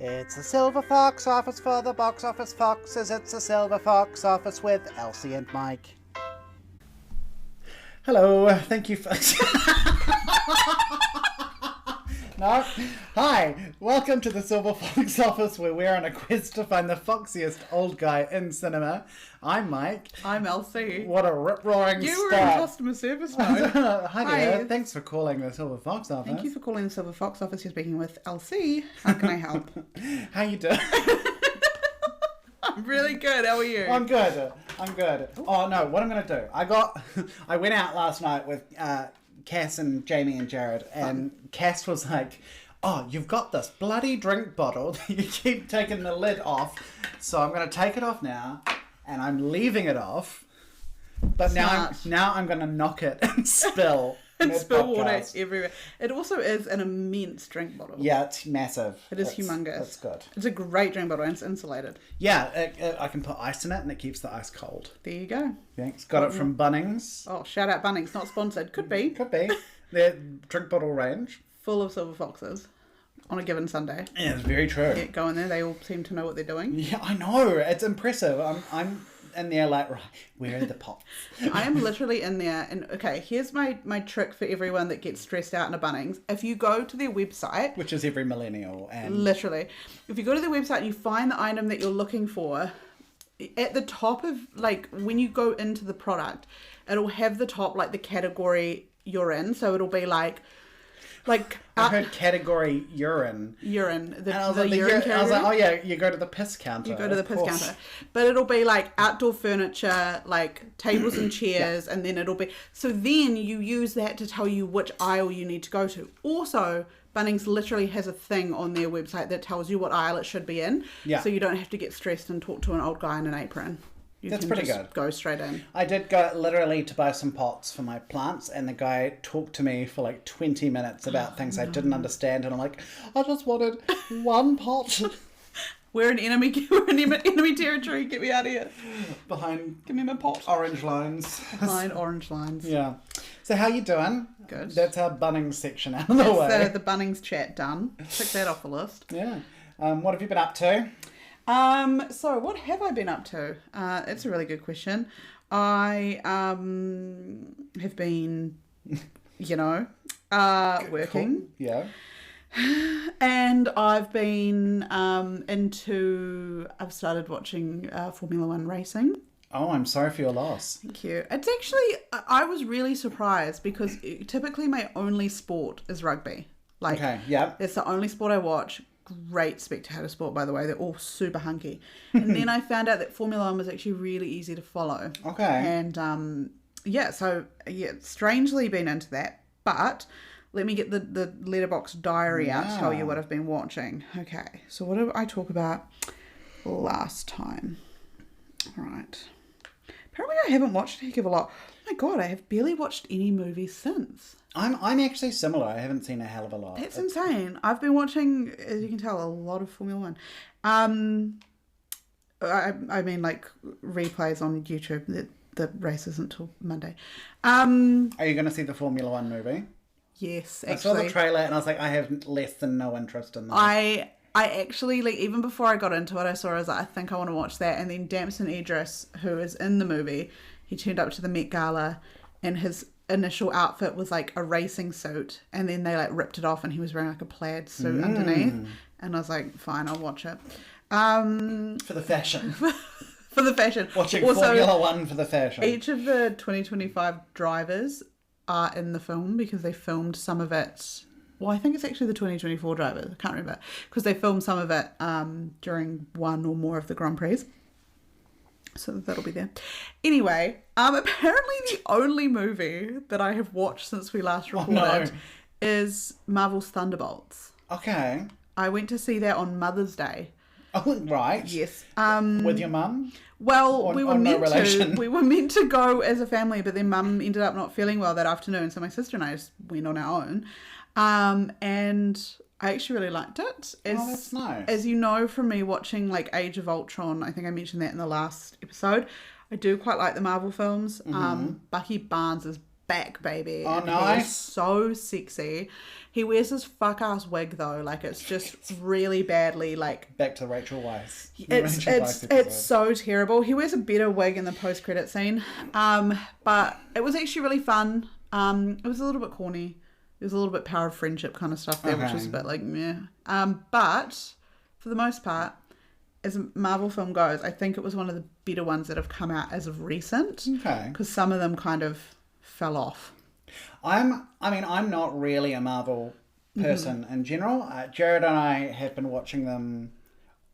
It's a silver fox office for the box office foxes. It's a silver fox office with Elsie and Mike. Hello, thank you for... No. Hi, welcome to the Silver Fox Office, where we're on a quest to find the foxiest old guy in cinema. I'm Mike. I'm Elsie. What a rip-roaring start. You were in customer service mode. Hi there. Thanks for calling the Silver Fox Office. Thank you for calling the Silver Fox Office. You're speaking with Elsie. How can I help? How you doing? I'm really good. How are you? I'm good. Oh no, what I'm going to do. I went out last night with Cass and Jamie and Jared, and Cass was like, oh, you've got this bloody drink bottle that you keep taking the lid off, so I'm going to take it off now, and I'm leaving it off, but now I'm going to knock it and spill. And spill water everywhere. It also is an immense drink bottle. Yeah, it's massive. It's humongous. That's good. It's a great drink bottle and it's insulated. Yeah, I can put ice in it and it keeps the ice cold. There you go. Thanks. Got it from Bunnings. Oh, shout out Bunnings. Not sponsored. Could be. Their drink bottle range. Full of silver foxes on a given Sunday. Yeah, it's very true. Yeah, go in there. They all seem to know what they're doing. Yeah, I know. It's impressive. I'm in there like, right, where are the pots? I am literally in there, and okay, here's my trick for everyone that gets stressed out in a Bunnings. If you go to their website, which is every millennial, and literally, if you go to their website and you find the item that you're looking for, at the top of, like, when you go into the product, it'll have the top, like, the category you're in, so it'll be like I heard category urine. The urine category. I was like, oh yeah, you go to the piss counter. You go to the piss counter. But it'll be like outdoor furniture, like tables and chairs, and then it'll be... So then you use that to tell you which aisle you need to go to. Also, Bunnings literally has a thing on their website that tells you what aisle it should be in. Yeah. So you don't have to get stressed and talk to an old guy in an apron. That's pretty good. Go straight in. I did go literally to buy some pots for my plants, and the guy talked to me for like 20 minutes about things I didn't understand, and I'm like, I just wanted one pot. We're in enemy territory. Get me out of here. Give me my pot. Orange lines. Behind orange lines. Yeah. So how you doing? Good. That's our Bunnings section out of the way. That's the Bunnings chat done. Tick that off the list. Yeah. What have you been up to? So what have I been up to? That's a really good question. I have been, working. Cool. Yeah. And I've been I've started watching Formula One racing. Oh, I'm sorry for your loss. Thank you. It's actually, I was really surprised because typically my only sport is rugby. Okay, yeah. It's the only sport I watch. Great spectator sport, by the way. They're all super hunky. And then I found out that Formula One was actually really easy to follow. Okay. And strangely been into that. But let me get the Letterbox diary out to tell you what I've been watching. Okay. So what did I talk about last time? All right. Apparently I haven't watched a heck of a lot. Oh my God, I have barely watched any movies since. I'm actually similar. I haven't seen a hell of a lot. That's insane. I've been watching, as you can tell, a lot of Formula One. I mean, like, replays on YouTube. The race isn't till Monday. Are you going to see the Formula One movie? Yes, actually. I saw the trailer and I was like, I have less than no interest in that. I actually, like, even before I got into it, I was like, I think I want to watch that. And then Damson Idris, who is in the movie, he turned up to the Met Gala and his initial outfit was like a racing suit, and then they like ripped it off and he was wearing like a plaid suit underneath, and I was like, fine, I'll watch it. For the fashion. For the fashion. Watching also, Formula One for the fashion. Each of the 2025 drivers are in the film because they filmed some of it. Well, I think it's actually the 2024 drivers. I can't remember because they filmed some of it during one or more of the Grand Prix. So that'll be there. Anyway, apparently the only movie that I have watched since we last recorded is Marvel's Thunderbolts. Okay. I went to see that on Mother's Day. Oh, right. Yes. With your mum? Well, we were meant to go as a family, but then Mum ended up not feeling well that afternoon, so my sister and I just went on our own. And I actually really liked it. That's nice. As you know from me watching like Age of Ultron, I think I mentioned that in the last episode, I do quite like the Marvel films. Bucky Barnes is back, baby. Oh, and nice. He is so sexy. He wears his fuck-ass wig, though. Like, it's just really badly, like... Back to Rachel Weisz. It's so terrible. He wears a better wig in the post-credit scene. But it was actually really fun. It was a little bit corny. There was a little bit power of friendship kind of stuff there, which was a bit like, meh. But, for the most part, as a Marvel film goes, I think it was one of the better ones that have come out as of recent. Okay. Because some of them kind of fell off. I'm not really a Marvel person in general. Jared and I have been watching them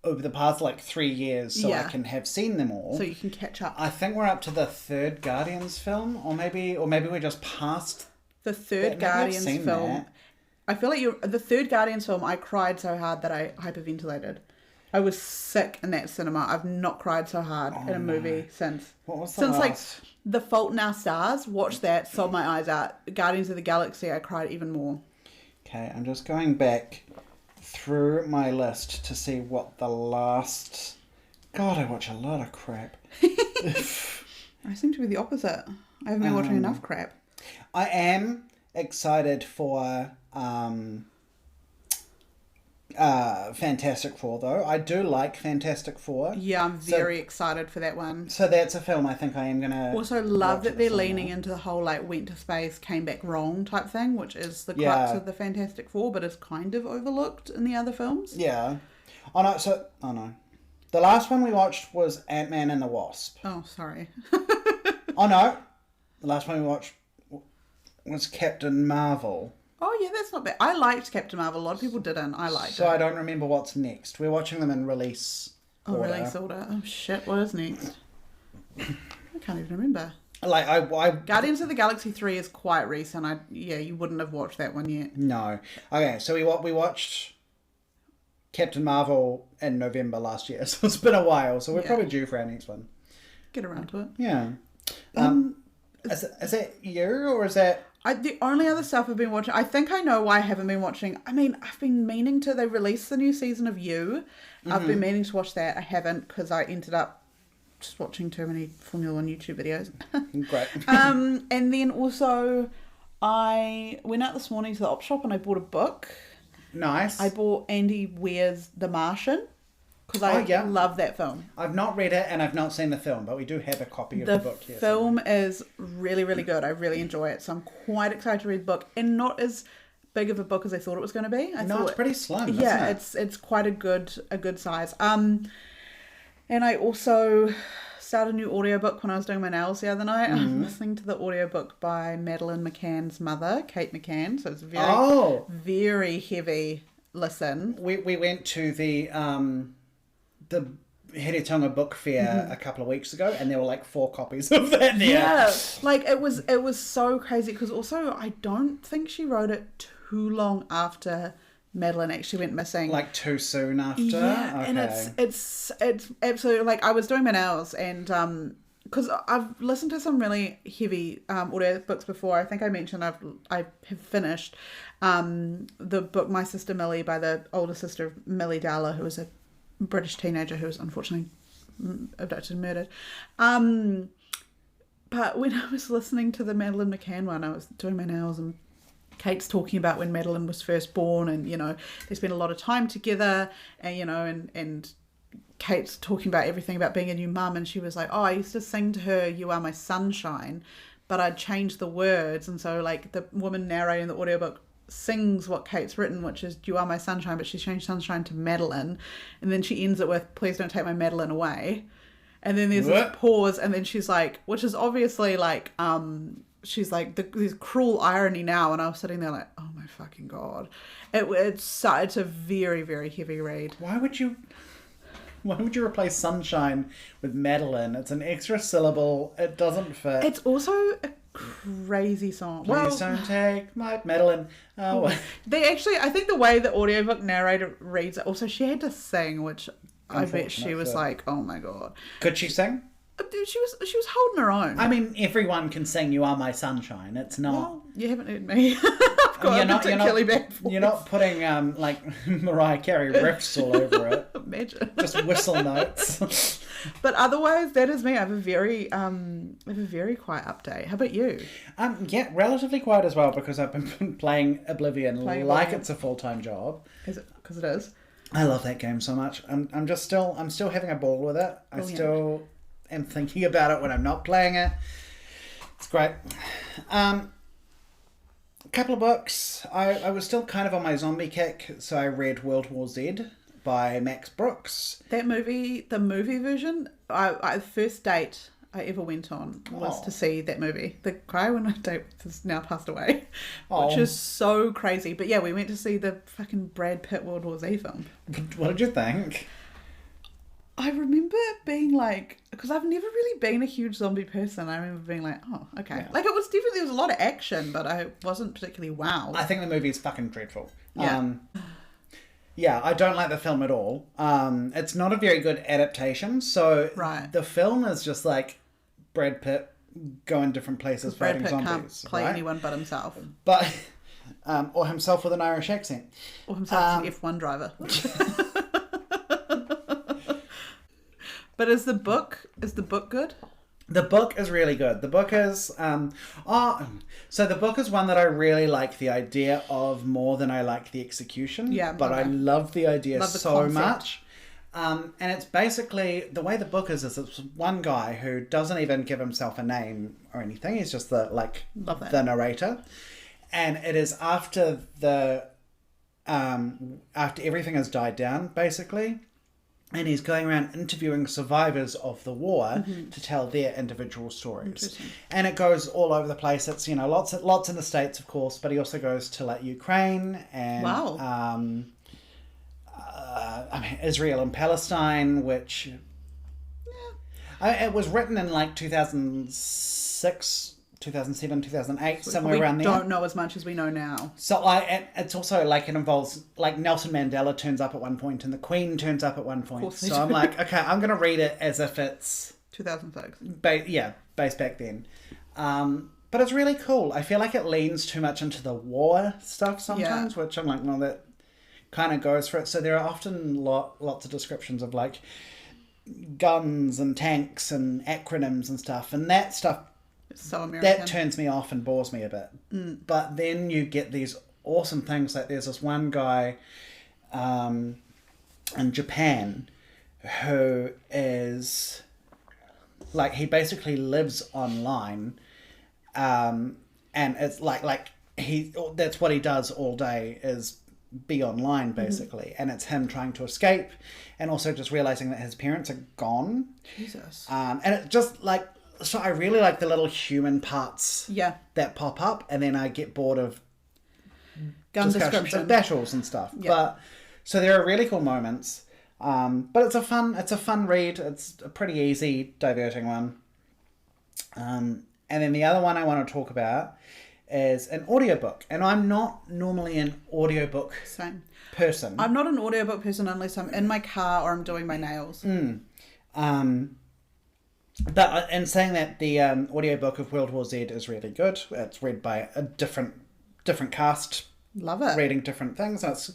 over the past 3 years, so I can have seen them all. So you can catch up. I think we're up to the third Guardians film, or maybe we're just past the third Guardians film. That. I feel like the third Guardians film. I cried so hard that I hyperventilated. I was sick in that cinema. I've not cried so hard in a movie since. What was the last? The Fault in Our Stars. Watch that. Sobbed my eyes out. Guardians of the Galaxy. I cried even more. Okay, I'm just going back through my list to see what the last... God, I watch a lot of crap. I seem to be the opposite. I haven't been watching enough crap. I am excited for Fantastic Four, though. I do like Fantastic Four. Yeah, I'm very excited for that one. So that's a film I think I am going to... Also love that they're leaning into the whole, went to space, came back wrong type thing, which is the crux of the Fantastic Four, but is kind of overlooked in the other films. Yeah. Oh, no. The last one we watched was Ant-Man and the Wasp. Oh, sorry. Oh, no. The last one we watched was Captain Marvel. Oh, yeah, that's not bad. I liked Captain Marvel. A lot of people didn't. I liked it. So I don't remember what's next. We're watching them in release order. Release order. Oh, shit. What is next? I can't even remember. Guardians of the Galaxy 3 is quite recent. You wouldn't have watched that one yet. No. Okay, so we watched Captain Marvel in November last year. So it's been a while. So we're probably due for our next one. Get around to it. Yeah. Is that you, or is that... The only other stuff I've been watching, I think I know why I haven't been watching. I mean, I've been meaning to. They released the new season of You. I've been meaning to watch that. I haven't because I ended up just watching too many Formula One YouTube videos. Great. And then also, I went out this morning to the op shop and I bought a book. Nice. I bought Andy Weir's The Martian. Because I love that film. I've not read it and I've not seen the film, but we do have a copy of the book here. The film is really, really good. I really enjoy it. So I'm quite excited to read the book. And not as big of a book as I thought it was going to be. It's pretty slim, isn't it? It's quite a good size. And I also started a new audiobook when I was doing my nails the other night. I'm listening to the audiobook by Madeleine McCann's mother, Kate McCann. So it's very heavy listen. We went to the Heritonga Book Fair a couple of weeks ago, and there were 4 copies of that there. Yeah, it was so crazy because also I don't think she wrote it too long after Madeleine actually went missing. Too soon after. Yeah, okay. and it's absolutely I was doing my nails and because I've listened to some really heavy audio books before. I think I mentioned I have finished the book My Sister Millie by the older sister of Millie Dowler, who was a British teenager who was unfortunately abducted and murdered. But when I was listening to the Madeleine McCann one, I was doing my nails and Kate's talking about when Madeleine was first born and, they spent a lot of time together and, and Kate's talking about everything about being a new mum and she was like, oh, I used to sing to her, "You Are My Sunshine," but I'd changed the words. And so the woman narrating the audiobook sings what Kate's written, which is "You Are My Sunshine," but she's changed sunshine to Madeleine, and then she ends it with "Please don't take my Madeleine away," and then there's this pause, and then she's like, which is obviously she's like, there's cruel irony now, and I was sitting there like, oh my fucking god, it's a very, very heavy read. Why would you replace sunshine with Madeleine? It's an extra syllable. It doesn't fit. It's also a crazy song. Please don't take my Madeleine. They actually, I think the way the audiobook narrator reads it, also she had to sing, which I bet she was like, oh my god. Could she sing? She was holding her own. I mean, everyone can sing "You Are My Sunshine." It's not. Well, you haven't heard me. I've got a particularly bad voice. You're not putting like Mariah Carey riffs all over it. Imagine. Just whistle notes. But otherwise, that is me. I have a very quiet update. How about you? Yeah, relatively quiet as well because I've been playing Oblivion like it's a full-time job. Is it? Because it is. I love that game so much. I'm still having a ball with it. I still am thinking about it when I'm not playing it. It's great. A couple of books. I was still kind of on my zombie kick, so I read World War Z by Max Brooks. That movie, the movie version, the first date I ever went on was to see that movie. The guy when I date has now passed away, which is so crazy. But yeah, we went to see the fucking Brad Pitt World War Z film. What did you think? I remember being like, because I've never really been a huge zombie person. I remember being like, oh, okay. Yeah. Like, there was a lot of action, but I wasn't particularly wowed. I think the movie is fucking dreadful. Yeah. Yeah, I don't like the film at all. It's not a very good adaptation. So the film is just like Brad Pitt going different places fighting zombies. Brad Pitt can't play anyone but himself. But, or himself with an Irish accent. Or himself as an F1 driver. But is the book good? The book is really good. The book is so the book is one that I really like the idea of more than I like the execution. Yeah, but I love the idea so much. And it's basically the way the book is it's one guy who doesn't even give himself a name or anything. He's just the narrator, and it is after after everything has died down basically. And he's going around interviewing survivors of the war to tell their individual stories. And it goes all over the place. It's, lots in the States, of course, but he also goes to like Ukraine and Israel and Palestine, which it was written in like 2006, 2007, 2008, somewhere around there. We don't know as much as we know now. So it's also like it involves like Nelson Mandela turns up at one point and the Queen turns up at one point. So I'm like, okay, I'm going to read it as if it's 2006. Based back then. But it's really cool. I feel like it leans too much into the war stuff sometimes, which I'm like, no, that kind of goes for it. So there are often lots of descriptions of like guns and tanks and acronyms and stuff, and that stuff. So American. That turns me off and bores me a bit. But then you get these awesome things like there's this one guy in Japan who is like he basically lives online and it's like that's what he does all day is be online basically and it's him trying to escape and also just realizing that his parents are gone. Jesus. And it just like so I really like the little human parts that pop up, and then I get bored of gun discussions of battles and stuff. Yeah. But so there are really cool moments. But it's a fun read. It's a pretty easy, diverting one. And then the other one I want to talk about is an audiobook, and I'm not normally an audiobook person. I'm not an audiobook person unless I'm in my car or I'm doing my nails. But in saying that, the audiobook of World War Z is really good. It's read by a different cast. Love it. Reading different things. And it's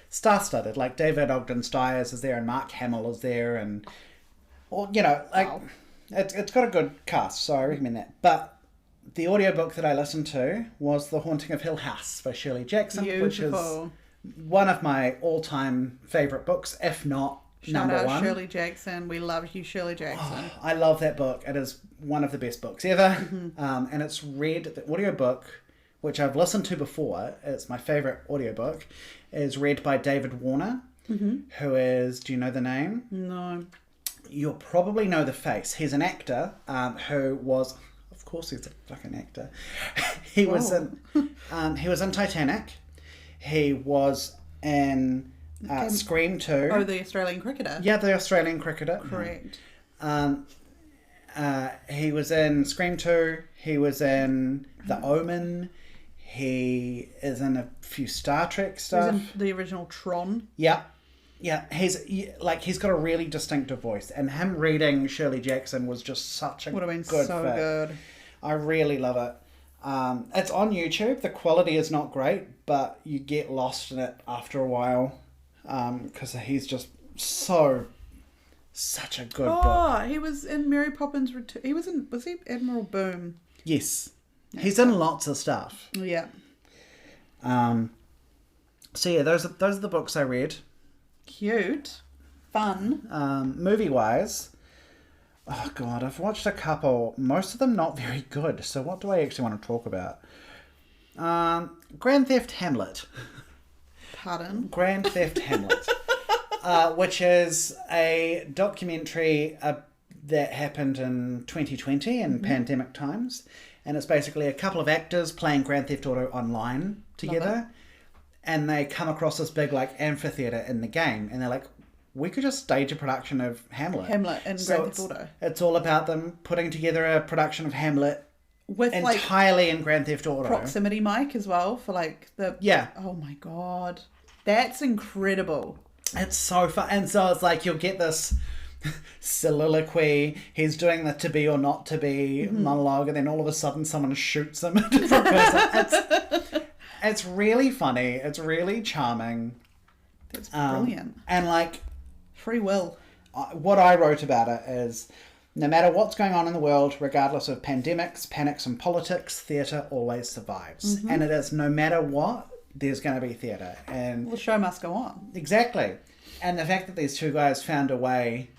star-studded. Like David Ogden Stiers is there and Mark Hamill is there. And, it's got a good cast, so I recommend that. But the audiobook that I listened to was The Haunting of Hill House by Shirley Jackson. Beautiful. Which is one of my all-time favourite books, if not number one. Shirley Jackson. We love you, Shirley Jackson. I love that book. It is one of the best books ever. And it's the audiobook, which I've listened to before. It's my favourite audiobook, is read by David Warner, who is, do you know the name? No. You'll probably know the face. He's an actor who was, of course he's a fucking actor. He was in Titanic. He was in Scream 2. Oh, the Australian cricketer. Yeah, the Australian cricketer. Correct. He was in Scream 2. He was in The Omen. He is in a few Star Trek stuff. He's in the original Tron. Yeah. He's got a really distinctive voice, and him reading Shirley Jackson was just such a would have been good so fit. good. I really love it. It's on YouTube. The quality is not great, but you get lost in it after a while because he's just such a good book. Oh, he was in Mary Poppins Return. Was he Admiral Boom? Yes. He's in lots of stuff. Yeah. So yeah, those are the books I read. Cute. Fun. Movie-wise, oh god, I've watched a couple. Most of them not very good. So what do I actually want to talk about? Grand Theft Hamlet. Pardon? Grand Theft Hamlet. Which is a documentary that happened in 2020 in pandemic times. And it's basically a couple of actors playing Grand Theft Auto online together. And they come across this big amphitheater in the game. And they're like, we could just stage a production of Hamlet. Hamlet in Grand Theft Auto. It's all about them putting together a production of Hamlet with entirely in Grand Theft Auto. Proximity mic as well for the... Yeah. Oh my god. That's incredible. It's so fun. And so it's like you'll get this soliloquy. He's doing the to be or not to be monologue, and then all of a sudden someone shoots him a different person. It's really funny. It's really charming. That's brilliant. And free will. What I wrote about it is, no matter what's going on in the world, regardless of pandemics, panics, and politics, theatre always survives. And it is no matter what, there's going to be theatre. And the show must go on. Exactly. And the fact that these two guys found a way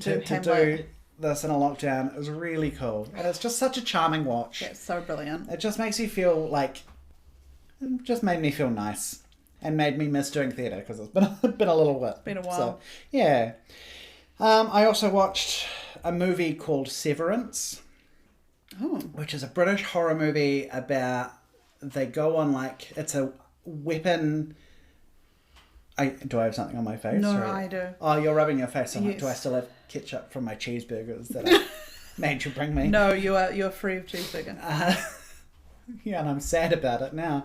to do this in a lockdown is really cool. And it's just such a charming watch. That's so brilliant. It just makes you feel it just made me feel nice. And made me miss doing theatre because it's been a little bit. Been a while. So, yeah. I also watched a movie called Severance. Oh. Which is a British horror movie about... They go on it's a weapon... do I have something on my face? No, or... I do. Oh, you're rubbing your face on it. Yes. Do I still have ketchup from my cheeseburgers that I made you bring me? No, you're free of cheeseburger. Yeah, and I'm sad about it now.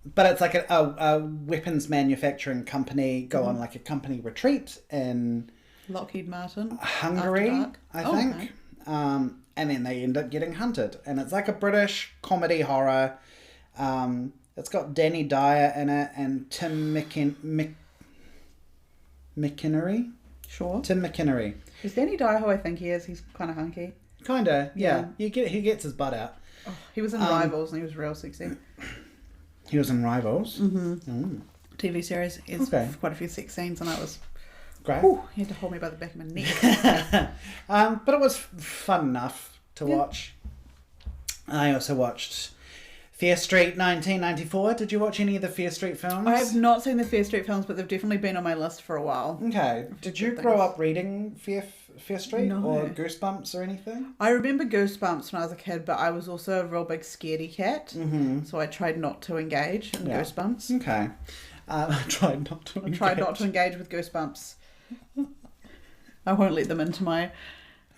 But it's like a weapons manufacturing company go on a company retreat in Lockheed Martin, Hungary, I think. Okay. And then they end up getting hunted, and it's like a British comedy horror. It's got Danny Dyer in it and Tim McInnery. Sure. Tim McInnery. Is Danny Dyer who I think he is? He's kind of hunky. Kinda, yeah. He gets his butt out. Oh, he was in Rivals and he was real sexy. He was in Rivals? Mm-hmm. TV series. Is quite a few sex scenes and I was... Great. Whew, he had to hold me by the back of my neck. But it was fun enough to watch. I also watched Fear Street 1994. Did you watch any of the Fear Street films? I have not seen the Fear Street films, but they've definitely been on my list for a while. Okay. Did you grow up reading Fear Street? No. Or Goosebumps or anything? I remember Goosebumps when I was a kid, but I was also a real big scaredy cat. Mm-hmm. So I tried not to engage in Goosebumps. Okay. I tried not to engage. I tried not to engage with Goosebumps. I won't let them into my...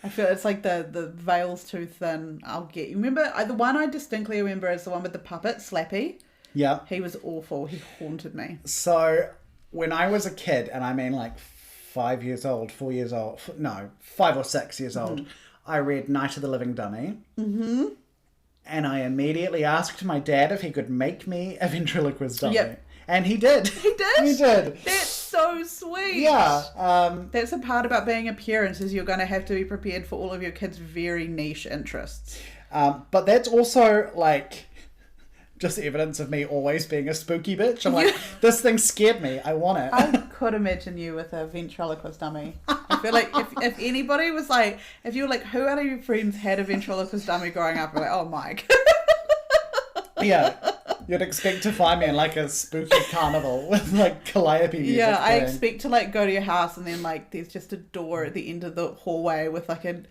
I feel it's like the veil's too thin. I'll get... You remember... The one I distinctly remember is the one with the puppet, Slappy. Yeah. He was awful. He haunted me. So, when I was a kid, and I mean 5 years old, 4 years old... No, 5 or 6 years old, I read Night of the Living Dummy. Mm-hmm. And I immediately asked my dad if he could make me a ventriloquist dummy. Yep. And he did. He did? He did. That's so sweet. Yeah. That's the part about being a parent is you're going to have to be prepared for all of your kids' very niche interests. But that's also just evidence of me always being a spooky bitch. I'm like, this thing scared me. I want it. I could imagine you with a ventriloquist dummy. I feel like if anybody was if you were who out of your friends had a ventriloquist dummy growing up, you're oh, Mike. Yeah. You'd expect to find me in a spooky carnival with calliope music. Yeah, I playing. expect to go to your house and then there's just a door at the end of the hallway with an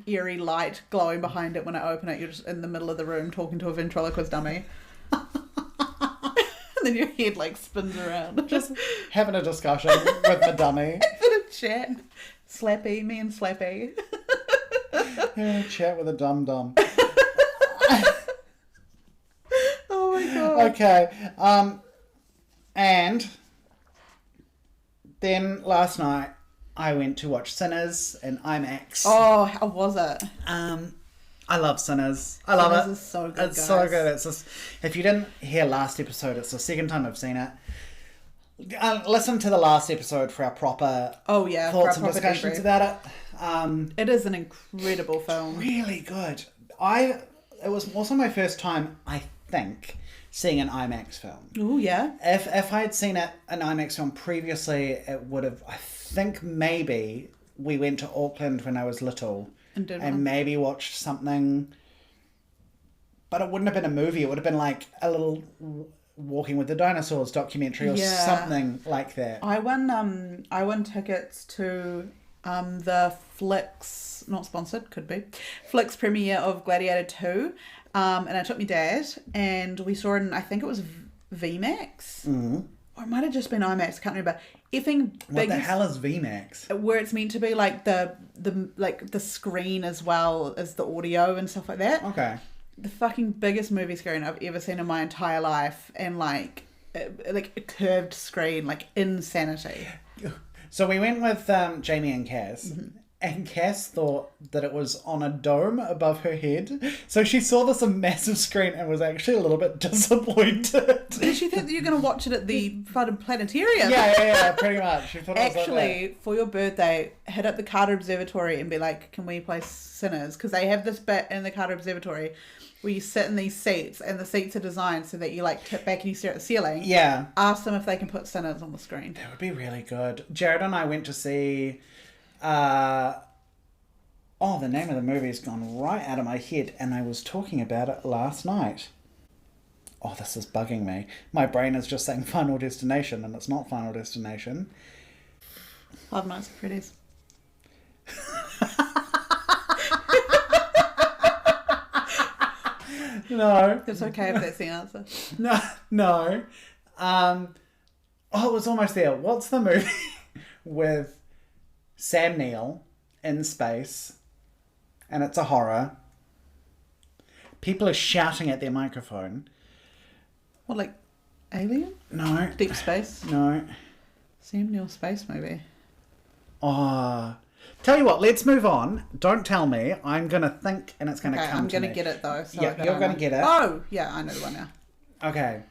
eerie light glowing behind it. When I open it, you're just in the middle of the room talking to a ventriloquist dummy. And then your head spins around. Just having a discussion with the dummy. Having a chat. Slappy, me and Slappy. Yeah, chat with a dum-dum. Oh my god. Okay. And then last night I went to watch Sinners in IMAX. Oh, how was it? I love Sinners. I love Sinners it. is so good, It's guys. so good. It's just, if you didn't hear last episode, it's the second time I've seen it. Listen to the last episode for our proper Oh yeah, for thoughts our and proper discussions debrief. about it. It is an incredible film. Really good. It was also my first time, I think, seeing an IMAX film. Oh yeah. If I had seen an IMAX film previously, it would have. I think maybe we went to Auckland when I was little And did and one. maybe watched something. But it wouldn't have been a movie. It would have been like a little Walking with the Dinosaurs documentary or Yeah. something like that. I won tickets to the Flix, not sponsored, could be, Flix premiere of Gladiator 2. And I took my dad and we saw it in, I think it was VMAX. Mm-hmm. Or it might have just been IMAX, I can't remember. Effing What the biggest, hell is VMAX? where it's meant to be like the screen as well as the audio and stuff like that. Okay. The fucking biggest movie screen I've ever seen in my entire life, and like a curved screen, like insanity. So we went with Jamie and Cass, and Cass thought that it was on a dome above her head. So she saw this massive screen and was actually a little bit disappointed. Did you think that you're going to watch it at the fucking planetarium? Yeah, pretty much. She thought it was like Actually, for your birthday, hit up the Carter Observatory and be like, can we play Sinners? Because they have this bit in the Carter Observatory where you sit in these seats, and the seats are designed so that you like tip back and you stare at the ceiling. that. Yeah, Ask them if they can put Sinners on the screen. that would be really good. Jared and I went to see... the name of the movie's gone right out of my head, and I was talking about it last night. Oh, this is bugging me. My brain is just saying Final Destination, and it's not Final Destination. Five Nights at Freddy's. No. It's okay if that's the answer. No. It was almost there. What's the movie with Sam Neill in space, and it's a horror? People are shouting at their microphone. What, like Alien? No. Deep Space? No. Sam Neill space movie. Oh. Tell you what, let's move on. Don't tell me. I'm going to think, and it's going to Okay, come I'm to gonna me. get it though. So Yeah, that you're I gonna know. get it. Oh, yeah, I know the one now. Okay.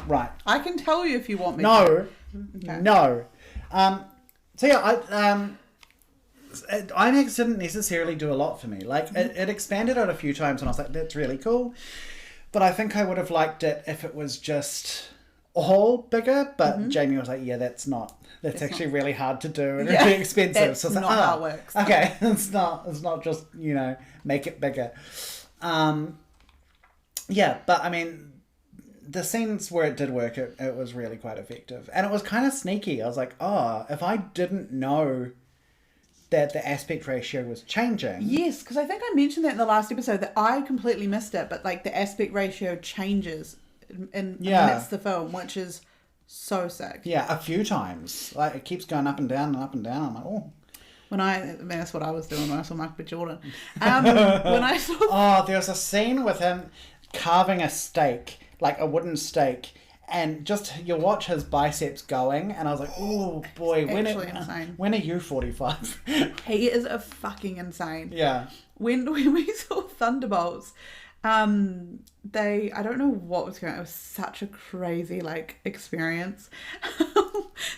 Right. I can tell you if you want me. No. Okay. No. So yeah, IMAX didn't necessarily do a lot for me. Like, it expanded out a few times and I was like, that's really cool. But I think I would have liked it if it was just all bigger. But Jamie was like, yeah, that's actually really hard to do and Yeah, really expensive. that's So I was like, not how it works. Okay, it's not just, make it bigger. Yeah, but I mean, the scenes where it did work, it was really quite effective. And it was kind of sneaky. I was like, if I didn't know that the aspect ratio was changing. Yes, because I think I mentioned that in the last episode that I completely missed it, but like the aspect ratio changes amidst the film, which is so sick. Yeah, a few times. Like, it keeps going up and down and up and down. I'm like, oh. That's what I was doing when I saw Michael B. Jordan. When I saw... Oh, there's a scene with him carving a steak, like a wooden steak, and just you watch his biceps going, and I was like, oh boy, insane. when are you 45? He is a fucking insane. Yeah. When we saw Thunderbolts, I don't know what was going on. It was such a crazy experience.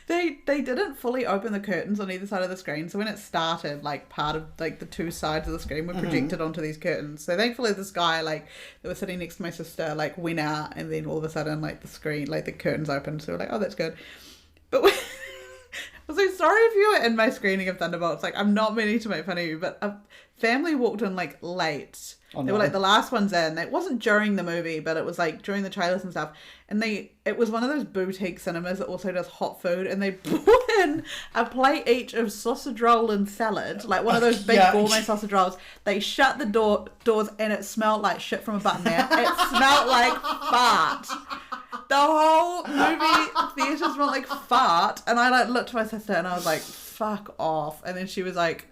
they didn't fully open the curtains on either side of the screen, so when it started, part of the two sides of the screen were projected onto these curtains. So thankfully this guy that was sitting next to my sister went out, and then all of a sudden the screen the curtains opened, so we're like, oh, that's good. But I'm so sorry if you were in my screening of Thunderbolts. I'm not meaning to make fun of you, but a family walked in late. Oh, they no. were the last ones in. It wasn't during the movie, but it was during the trailers and stuff. And it was one of those boutique cinemas that also does hot food, and they brought in a plate each of sausage roll and salad, one of those big Yeah. gourmet sausage rolls. They shut the doors, and it smelled like shit from a button there. It smelled like fart. The whole movie theatre smelled like fart, and I looked at my sister and I was like, fuck off. And then she was like,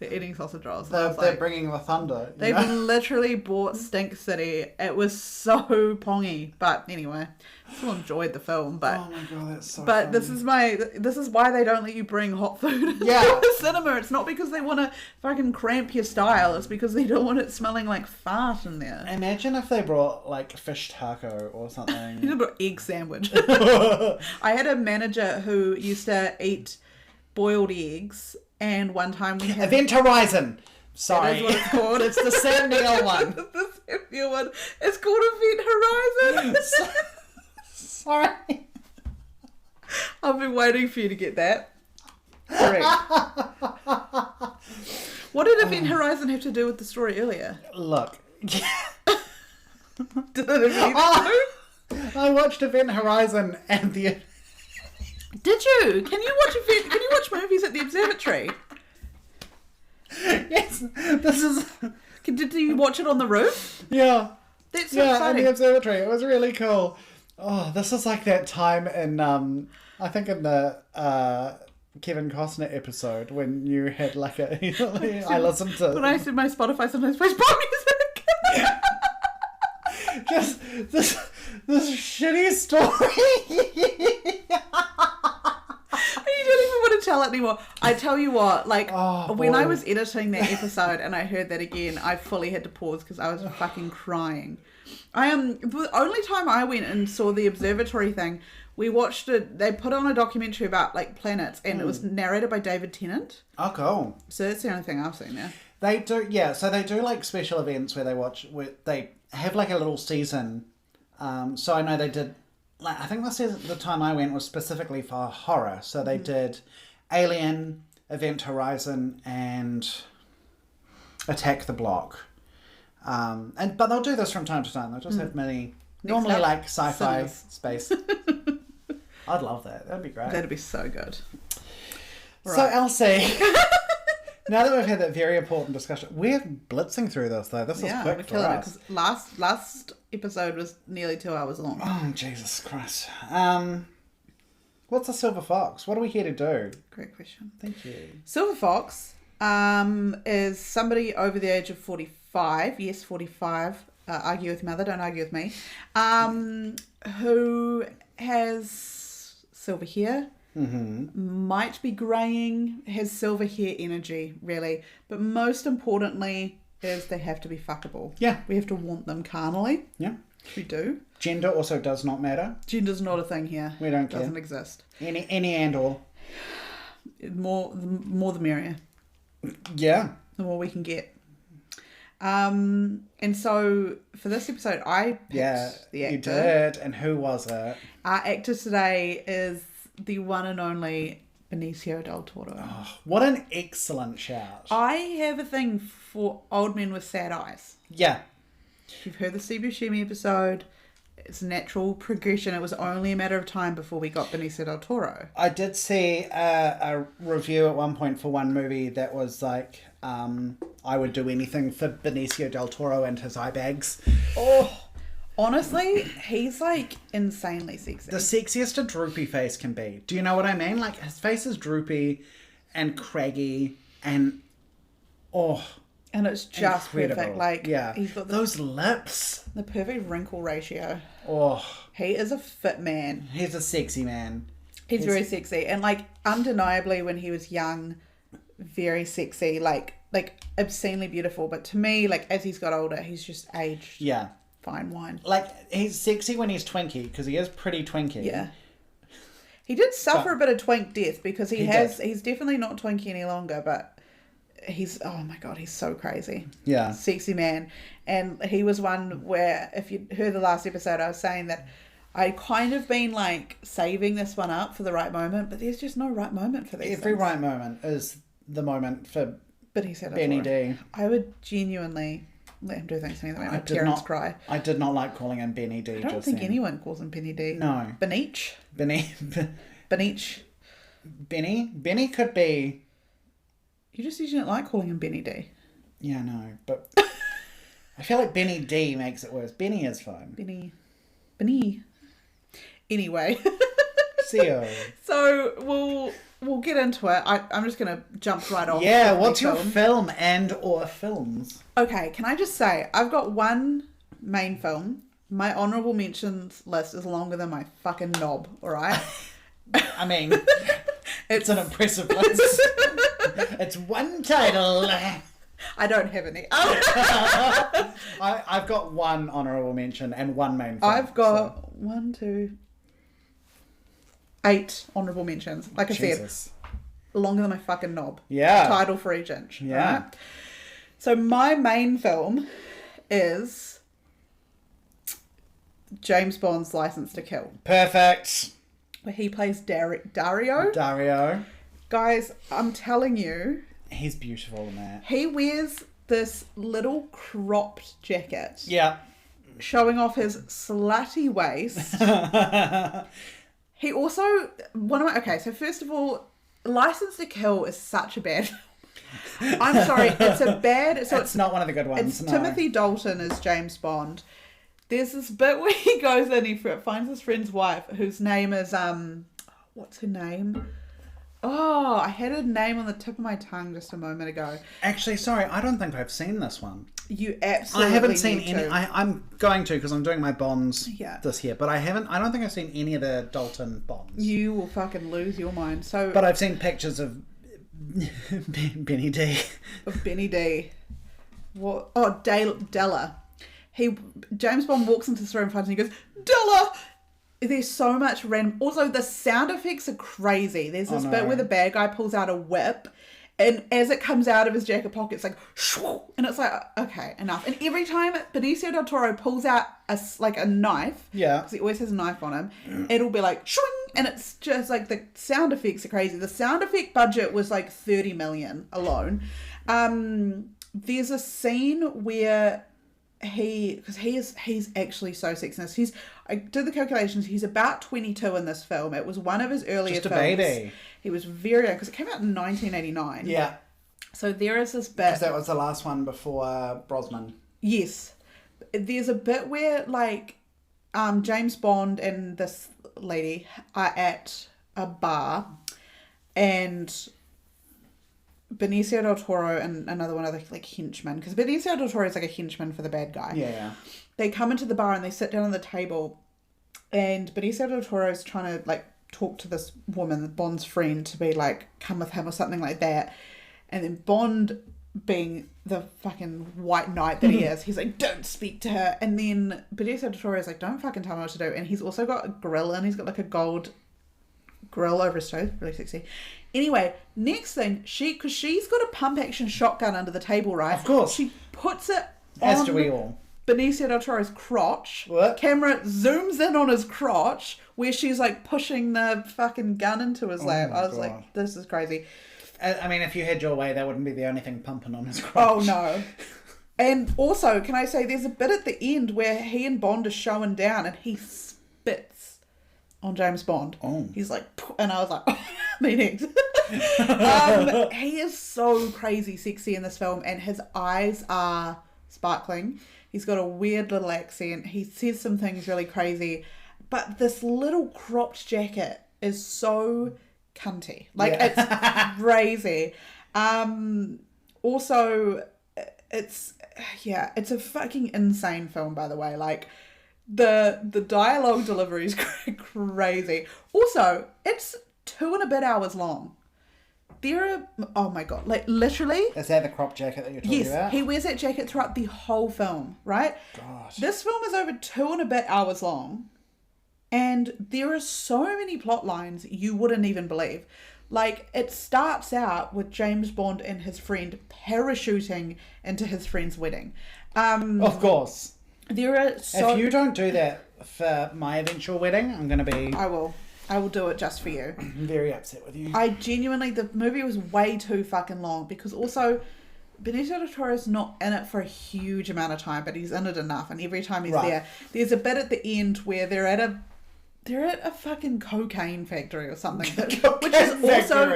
They're eating sausage rolls. So They're bringing the thunder. They've literally bought Stink City. It was so pongy. But anyway, I still enjoyed the film. But oh my god, that's so But funny. this is why they don't let you bring hot food into Yeah. the cinema. It's not because they want to fucking cramp your style. It's because they don't want it smelling like fart in there. Imagine if they brought like fish taco or something. You know, egg sandwich. I had a manager who used to eat boiled eggs, and one time we had Event Horizon. Sorry. That is what it's called. It's the Sam Neill one. the Samuel one. It's called Event Horizon. Sorry. I've been waiting for you to get that. Correct. What did Event Horizon have to do with the story earlier? Look. Did it have anything to do? I watched Event Horizon and the... Did you? Can you watch movies at the observatory? Yes, this is... Did you watch it on the roof? Yeah. That's so Yeah, exciting. in the observatory. It was really cool. Oh, this is like that time in, I think in the Kevin Costner episode when you had like a... I listened to... When I said my Spotify sometimes plays pop music. Just this shitty story. You don't even want to tell it anymore. I tell you what, like, Oh, when I boy. was editing that episode and I heard that again, I fully had to pause because I was fucking crying. The only time I went and saw the observatory thing, we watched it, they put on a documentary about, like, planets, and it was narrated by David Tennant. Oh, cool. So that's the only thing I've seen there. They do, yeah. So they do like special events where they have like a little season. So I know they did, like, I think the time I went was specifically for horror. So they did Alien, Event Horizon, and Attack the Block. But they'll do this from time to time. They'll just have many, normally up, like sci-fi cinemas. space. I'd love that. That'd be great. That'd be so good. So Elsie, now that we've had that very important discussion, we're blitzing through this though. This is quick we're for killing it us. because last episode was nearly 2 hours long. Oh, Jesus Christ. What's a silver fox? What are we here to do? Great question. Thank you. Silver Fox is somebody over the age of 45. Yes, 45. Argue with mother, don't argue with me. Who has silver hair, might be greying, has silver hair energy, really. But most importantly is they have to be fuckable. Yeah. We have to want them carnally. Yeah. We do. Gender also does not matter. Gender's not a thing here. We don't care. Doesn't exist. Any and all. More the merrier. Yeah. The more we can get. And so for this episode, I picked the actor. You did. And who was it? Our actor today is the one and only Benicio del Toro. Oh, what an excellent shout. I have a thing for old men with sad eyes. Yeah. You've heard the Steve Buscemi episode. It's a natural progression. It was only a matter of time before we got Benicio del Toro. I did see a review at one point for one movie that was like, I would do anything for Benicio del Toro and his eye bags. Oh, honestly, he's like insanely sexy. The sexiest a droopy face can be. Do you know what I mean? Like, his face is droopy and craggy and, And it's just incredible. perfect. Like, yeah. he's got those lips. the perfect wrinkle ratio. Oh, He is a fit man. he's a sexy man. He's very sexy. And, like, undeniably, when he was young, very sexy. Like obscenely beautiful. But to me, like, as he's got older, he's just aged. Yeah. Fine wine. Like, he's sexy when he's twinky, because he is pretty twinky. Yeah. He did suffer a bit of twink death, because he's definitely not twinky any longer, but he's, oh my God, he's so crazy. Yeah. Sexy man. And he was one where, if you heard the last episode, I was saying that I'd kind of been like saving this one up for the right moment, but there's just no right moment for these Every things. right moment is the moment for But he said Benny D. I would genuinely let him do things to me that made my parents cry. I did not like calling him Benny D. I don't think anyone calls him Benny D. No. Benicio. Benicio. Benny could be... You just usually don't like calling him Benny D. Yeah, no, but I feel like Benny D makes it worse. Benny is fine. Benny. Anyway. See you. So, we'll get into it. I'm just going to jump right off. Yeah, what's your film and or films? Okay, can I just say, I've got one main film. My honourable mentions list is longer than my fucking knob, alright? I mean, it's an impressive list. It's one title. I don't have any. I've got one honourable mention and one main film. I've got 8 honourable mentions. Like I said, longer than my fucking knob. Yeah. Title for each inch. Yeah. Right? So my main film is James Bond's License to Kill. Perfect. Where he plays Dario. Guys, I'm telling you. He's beautiful in that. He wears this little cropped jacket. Yeah. Showing off his slutty waist. He also, so first of all, License to Kill is such a bad film. I'm sorry, it's not one of the good ones. It's Timothy Dalton as James Bond. There's this bit where he goes in, he finds his friend's wife, whose name is, what's her name? Oh, I had a name on the tip of my tongue just a moment ago. Actually, sorry, I don't think I've seen this one. You absolutely I haven't seen need any. to. I'm going to because I'm doing my Bonds Yeah. this year, but I don't think I've seen any of the Dalton Bonds. You will fucking lose your mind. But I've seen pictures of Benny D. Of Benny D. What? Oh, Della. James Bond walks into this room and finds him and he goes, Della! There's so much random. Also, the sound effects are crazy. There's this bit where the bad guy pulls out a whip, and as it comes out of his jacket pocket, it's like, shoo, and it's like, okay, enough. And every time Benicio del Toro pulls out a knife, because he always has a knife on him, it'll be like, shoo, and it's just like the sound effects are crazy. The sound effect budget was like 30 million alone. There's a scene where he's actually so sexy. I did the calculations. He's about 22 in this film. It was one of his earlier films. Just a baby. He was very young because it came out in 1989. Yeah. So there is this bit. Because that was the last one before Brosnan. Yes. There's a bit where James Bond and this lady are at a bar, and Benicio del Toro and another one of the henchmen, because Benicio del Toro is like a henchman for the bad guy. Yeah. They come into the bar and they sit down on the table, and Benicio del Toro is trying to talk to this woman, Bond's friend, to be come with him or something like that. And then Bond, being the fucking white knight that he is, he's like, don't speak to her. And then Benicio del Toro is like, don't fucking tell me what to do. And he's also got a grill, and he's got a gold grill over his stove, really sexy. Anyway, next thing, because she's got a pump action shotgun under the table, right? Of course. She puts it As do we all. Benicio del Toro's crotch. What? Camera zooms in on his crotch where she's pushing the fucking gun into his lap. I was like, this is crazy. I mean, if you had your way, that wouldn't be the only thing pumping on his crotch. Oh no. And also, can I say, there's a bit at the end where he and Bond are showing down and he spits on James Bond. Oh. He's like, and I was like, oh, me next. He is so crazy sexy in this film, and his eyes are sparkling. He's got a weird little accent. He says some things really crazy, but this little cropped jacket is so cunty. It's crazy. Also, it's a fucking insane film, by the way. The dialogue delivery is crazy. Also, it's 2 and a bit hours long. Oh my god, literally. Is that the crop jacket that you're talking about? Yes, he wears that jacket throughout the whole film, right? God. This film is over 2 and a bit hours long, and there are so many plot lines you wouldn't even believe. It starts out with James Bond and his friend parachuting into his friend's wedding. Of course. There are If you don't do that for my eventual wedding, I'm going to be... I will do it just for you. I'm very upset with you. The movie was way too fucking long, because also Benicio del Toro's not in it for a huge amount of time, but he's in it enough, and every time he's there, there's a bit at the end where they're at a fucking cocaine factory or something,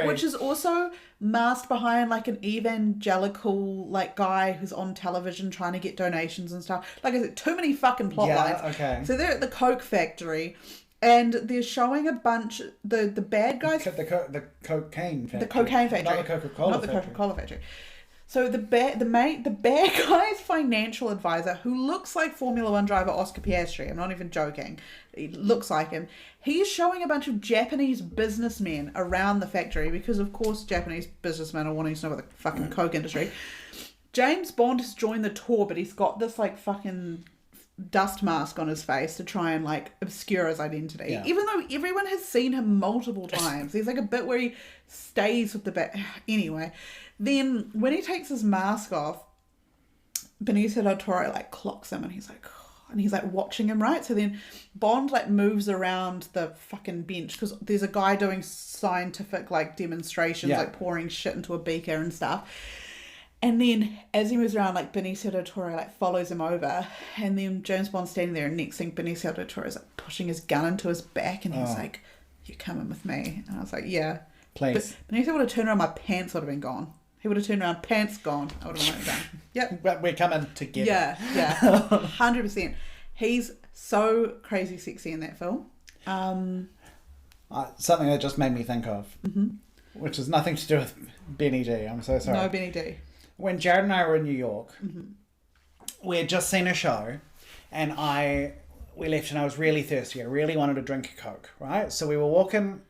which is also masked behind an evangelical guy who's on television trying to get donations and stuff. Like I said, too many fucking plot lines. Okay. So they're at the coke factory, And they're showing a bunch the bad guys. The cocaine factory. The cocaine factory. Not the Coca-Cola Not the factory. Coca-Cola factory. So the bad guy's financial advisor, who looks like Formula One driver Oscar Piastri, I'm not even joking, he looks like him. He's showing a bunch of Japanese businessmen around the factory because, of course, Japanese businessmen are wanting to know about the fucking Coke industry. James Bond has joined the tour, but he's got this like fucking dust mask on his face to try and like obscure his identity. Yeah. Even though everyone has seen him multiple times. There's like a bit where he stays with the bit. Anyway, then when he takes his mask off, Benicio del Toro like clocks him and he's like watching him, right? So then Bond like moves around the fucking bench because there's a guy doing scientific like demonstrations, like pouring shit into a beaker and stuff. And then as he moves around, like Benicio del Toro like follows him over, and then James Bond's standing there, and next thing Benicio del Toro is like pushing his gun into his back, and he's like, "You're coming with me." And I was like, "Yeah, please." But Benicio would have turned around, my pants would have been gone. He would have turned around, pants gone. I would have went down. Yep. But we're coming together. Yeah, 100%. He's so crazy sexy in that film. Something that just made me think of, which has nothing to do with Benny D. I'm so sorry. No, Benny D. When Jared and I were in New York, we had just seen a show, and we left, and I was really thirsty. I really wanted to drink a Coke, right? So we were walking,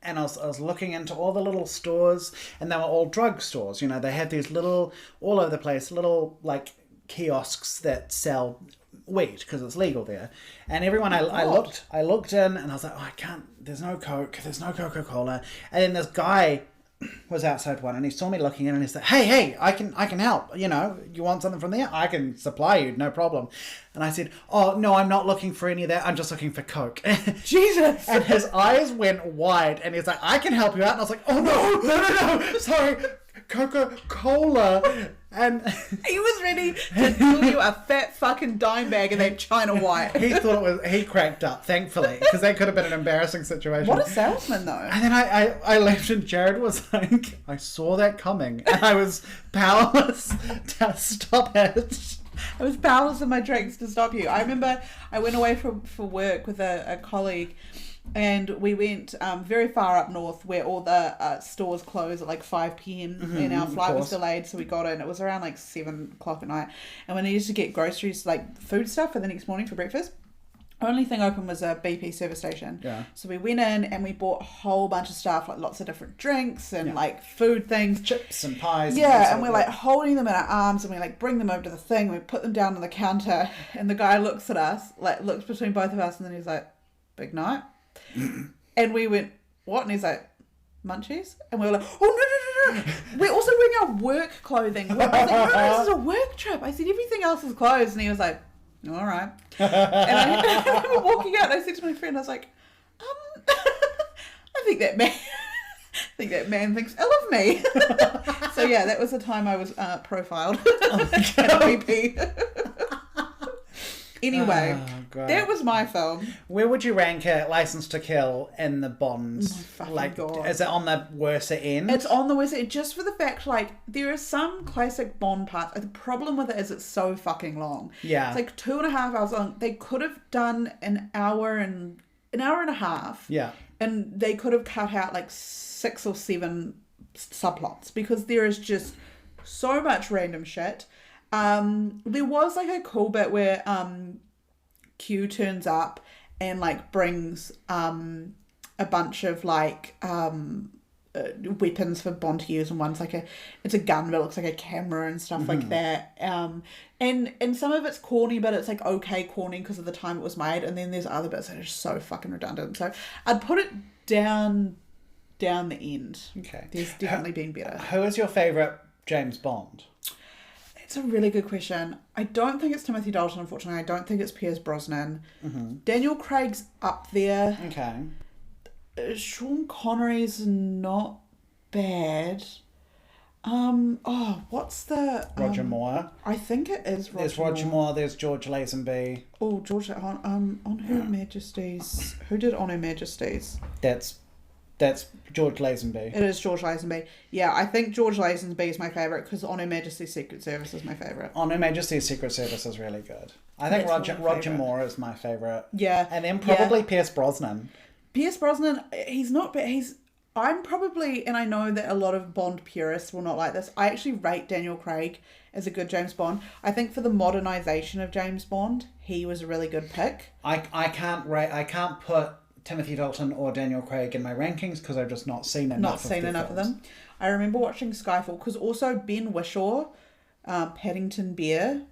and I was looking into all the little stores, and they were all drug stores. You know, they had these little, all over the place, little like kiosks that sell weed because it's legal there. And everyone I looked in, and I was like, oh, I can't. There's no Coke. There's no Coca-Cola. And then this guy was outside one, and he saw me looking in, and he's like, hey, I can help, you know, you want something from there, I can supply you, no problem. And I said, oh no, I'm not looking for any of that, I'm just looking for Coke. Jesus. And his eyes went wide, and he's like, I can help you out. And I was like, oh no, sorry, Coca-Cola. And he was ready to deal you a fat fucking dime bag of that China White. he cracked up, thankfully, because that could have been an embarrassing situation. What a salesman, though. And then I left, and Jared was like, I saw that coming, and I was powerless to stop it. I was powerless in my drinks to stop you. I remember I went away for work with a colleague, and we went very far up north where all the stores close at like 5 p.m. and our flight was delayed, so we got in. It was around like 7 o'clock at night, and we needed to get groceries, like food stuff for the next morning for breakfast. Only thing open was a BP service station. Yeah. So we went in and we bought a whole bunch of stuff, like lots of different drinks and like food things. Chips and pies. Yeah, and we're like holding them in our arms, and we like bring them over to the thing, we put them down on the counter, and the guy looks at us, like looks between both of us, and then he's like, big night. And we went, what? And he's like, munchies? And we were like, oh, no. We're also wearing our work clothing. I was like, no, this is a work trip. I said, everything else is closed. And he was like, all right. And I remember walking out, and I said to my friend, I was like, I think that man thinks ill of me. So yeah, that was the time I was profiled at a BP. Anyway, that was my film. Where would you rank it, License to Kill, in the Bonds? Oh, like, God. Is it on the worser end? It's on the worser end, just for the fact, like, there are some classic Bond parts. The problem with it is it's so fucking long. Yeah. It's like 2.5 hours long. They could have done an hour and a half. Yeah. And they could have cut out like 6 or 7 subplots, because there is just so much random shit. There was like a cool bit where Q turns up and like brings a bunch of like weapons for Bond to use, and one's like it's a gun but it looks like a camera and stuff like that. And some of it's corny, but it's like okay corny because of the time it was made, and then there's other bits that are just so fucking redundant. So I'd put it down the end. Okay. There's definitely been better. Who is your favourite James Bond? It's a really good question. I don't think it's Timothy Dalton, unfortunately. I don't think it's Pierce Brosnan. Daniel Craig's up there. Okay. Sean Connery's not bad. What's the... Roger Moore. I think it is Roger Moore. There's Roger Moore, there's George Lazenby. Oh, George, on Her Majesty's... Who did On Her Majesty's? That's That's George Lazenby. It is George Lazenby. Yeah, I think George Lazenby is my favourite because On Her Majesty's Secret Service is my favourite. On Her Majesty's Secret Service is really good. I think Roger Moore is my favourite. Yeah. And then probably Pierce Brosnan. Pierce Brosnan, I'm probably, and I know that a lot of Bond purists will not like this, I actually rate Daniel Craig as a good James Bond. I think for the modernisation of James Bond, he was a really good pick. I can't put Timothy Dalton or Daniel Craig in my rankings because I've just not seen enough of them. I remember watching Skyfall because also Ben Whishaw, Paddington Bear,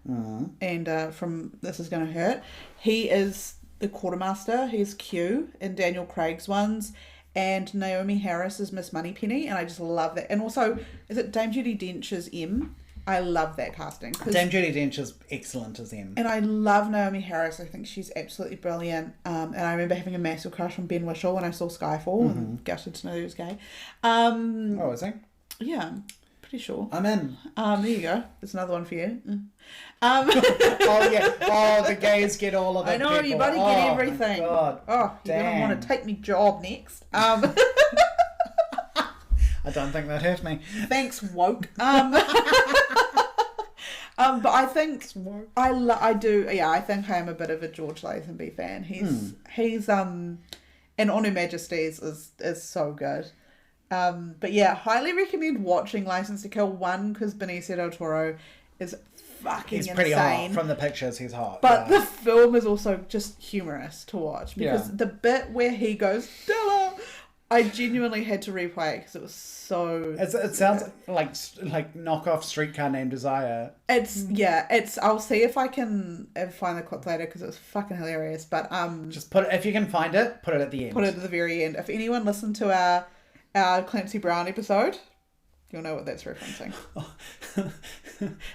and from This Is Gonna Hurt, he is the quartermaster. He's Q in Daniel Craig's ones, and Naomi Harris is Miss Moneypenny, and I just love that. And also, is it Dame Judi Dench as M? I love that casting. Dame Judi Dench is excellent as M. And I love Naomi Harris. I think she's absolutely brilliant. And I remember having a massive crush on Ben Whishaw when I saw Skyfall and gutted to know he was gay. Oh, is he? Yeah, I'm pretty sure. I'm in. There you go. There's another one for you. Oh, yeah. Oh, the gays get all of it. I know, you bloody get everything. God. Oh, you're going to want to take me job next. I don't think that hurt me. Thanks, woke. But I think I do. Yeah, I think I am a bit of a George Lazenby fan. He's and On Her Majesty's is so good. But yeah, highly recommend watching License to Kill. One, because Benicio del Toro is fucking insane. He's pretty hot. From the pictures, he's hot. But the film is also just humorous to watch because the bit where he goes, Della, I genuinely had to replay it because it was so. It sounds like knockoff Streetcar Named Desire. I'll see if I can find the clip later because it was fucking hilarious. But just put it, if you can find it, put it at the end. Put it at the very end. If anyone listened to our Clancy Brown episode, you'll know what that's referencing.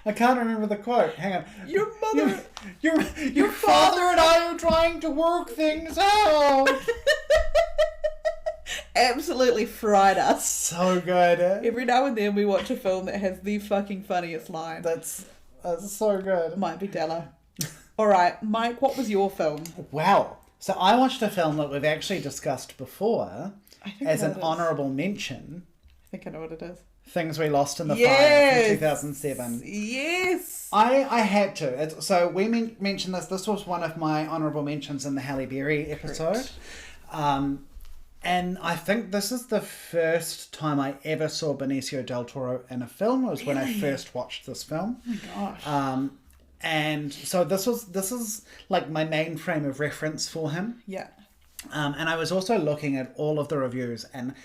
I can't remember the quote. Hang on. Your mother, your father and I are trying to work things out. Absolutely fried us. So good. Every now and then we watch a film that has the fucking funniest line. That's so good. Might be Della. Alright, Mike, what was your film? Wow. So I watched a film that we've actually discussed before as an honourable mention. I think I know what it is. Things We Lost in the Fire from 2007. Yes! I had to. So we mentioned this. This was one of my honourable mentions in the Halle Berry episode. And I think this is the first time I ever saw Benicio del Toro in a film. It was when I first watched this film. Oh my gosh. And so this is like my main frame of reference for him. Yeah. And I was also looking at all of the reviews, and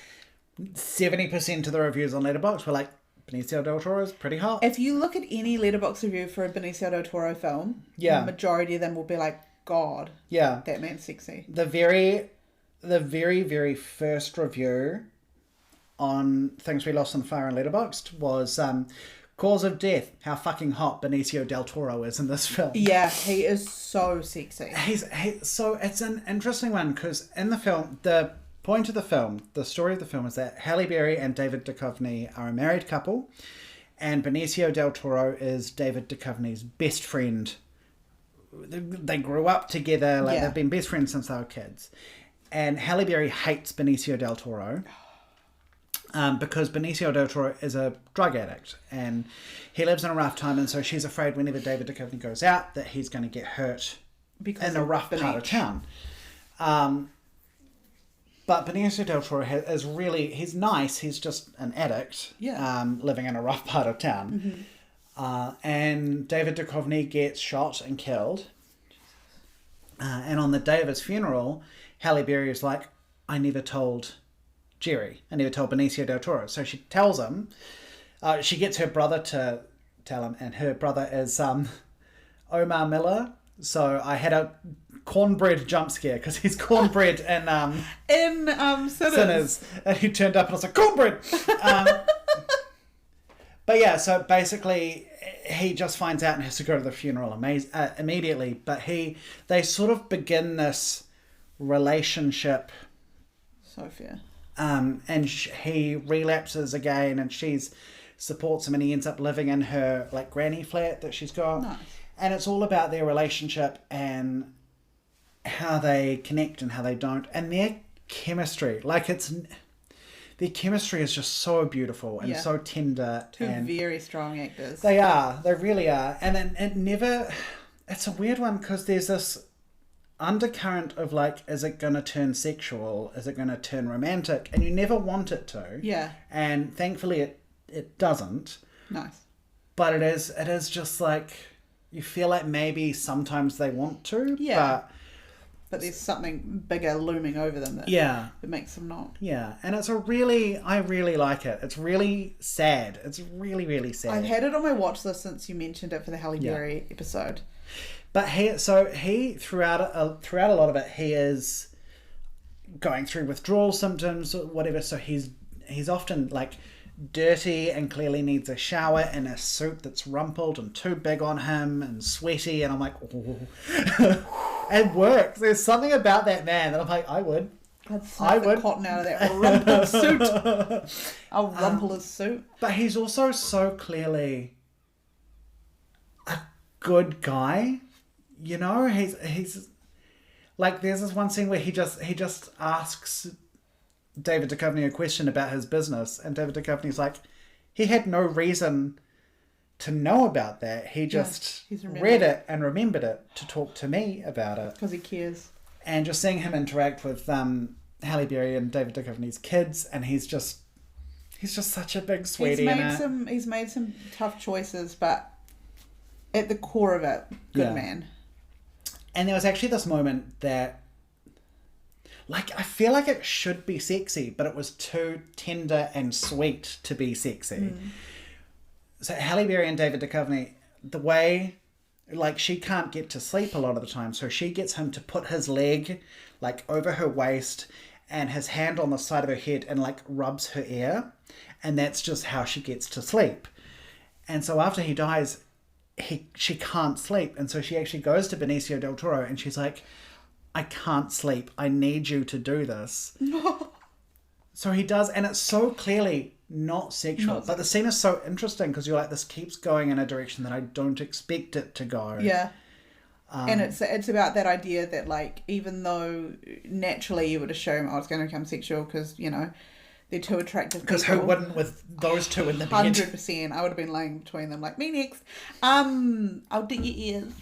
70% of the reviews on Letterboxd were like, Benicio del Toro is pretty hot. If you look at any Letterboxd review for a Benicio del Toro film, the majority of them will be like, God, that man's sexy. The very, very first review on Things We Lost in the Fire on Letterboxd was Cause of Death, how fucking hot Benicio del Toro is in this film. Yeah, he is so sexy. So it's an interesting one because in the film, the point of the film, the story of the film is that Halle Berry and David Duchovny are a married couple, and Benicio del Toro is David Duchovny's best friend. They grew up together, they've been best friends since they were kids. And Halle Berry hates Benicio del Toro because Benicio del Toro is a drug addict and he lives in a rough time, and so she's afraid whenever David Duchovny goes out that he's going to get hurt in a rough part of town. But Benicio del Toro is really, he's nice, he's just an addict living in a rough part of town. And David Duchovny gets shot and killed. And on the day of his funeral, Halle Berry is like, I never told Jerry. I never told Benicio del Toro. So she tells him, she gets her brother to tell him, and her brother is Omar Miller. So I had a cornbread jump scare because he's cornbread in Sinners. And he turned up and I was like, cornbread! But yeah, so basically he just finds out and has to go to the funeral immediately. But they sort of begin this relationship. So fair. And he relapses again, and she supports him, and he ends up living in her like granny flat that she's got. Nice. And it's all about their relationship and how they connect and how they don't, and their chemistry. Like their chemistry is just so beautiful and so tender. Two and very strong actors. They are. They really are. And it never... It's a weird one because there's this undercurrent of like, is it going to turn sexual? Is it going to turn romantic? And you never want it to. Yeah. And thankfully it doesn't. Nice. But it is just like, you feel like maybe sometimes they want to. Yeah. But there's something bigger looming over them that makes them not. Yeah, and I really like it. It's really sad. It's really, really sad. I've had it on my watch list since you mentioned it for the Halle Berry episode. But he throughout a lot of it, he is going through withdrawal symptoms or whatever. So he's often like dirty and clearly needs a shower in a suit that's rumpled and too big on him and sweaty. And I'm like, oh. It works. There's something about that man that I'm like, I would. I would. Cotton out of that rumpled suit. I'll rumple his suit. But he's also so clearly a good guy. You know, he's like, there's this one scene where he just asks David Duchovny a question about his business, and David Duchovny's like, he had no reason to know about that. He just read it and remembered it to talk to me about it. Because he cares. And just seeing him interact with Halle Berry and David Duchovny's kids, and he's just such a big sweetie. He's made some tough choices, but at the core of it, good man. And there was actually this moment that, like, I feel like it should be sexy, but it was too tender and sweet to be sexy. So Halle Berry and David Duchovny, the way, like, she can't get to sleep a lot of the time, so she gets him to put his leg, like, over her waist and his hand on the side of her head and, like, rubs her ear, and that's just how she gets to sleep. And so after he dies, she can't sleep, and so she actually goes to Benicio del Toro and she's like, I can't sleep, I need you to do this. So he does, and it's so clearly not sexual, but the scene is so interesting because you're like, this keeps going in a direction that I don't expect it to go. Yeah. And it's about that idea that, like, even though naturally you would assume, oh, it's going to become sexual because, you know, they're two attractive people. Because who wouldn't with those two in the bed? 100%. I would have been laying between them like, me next. I'll dig your ears.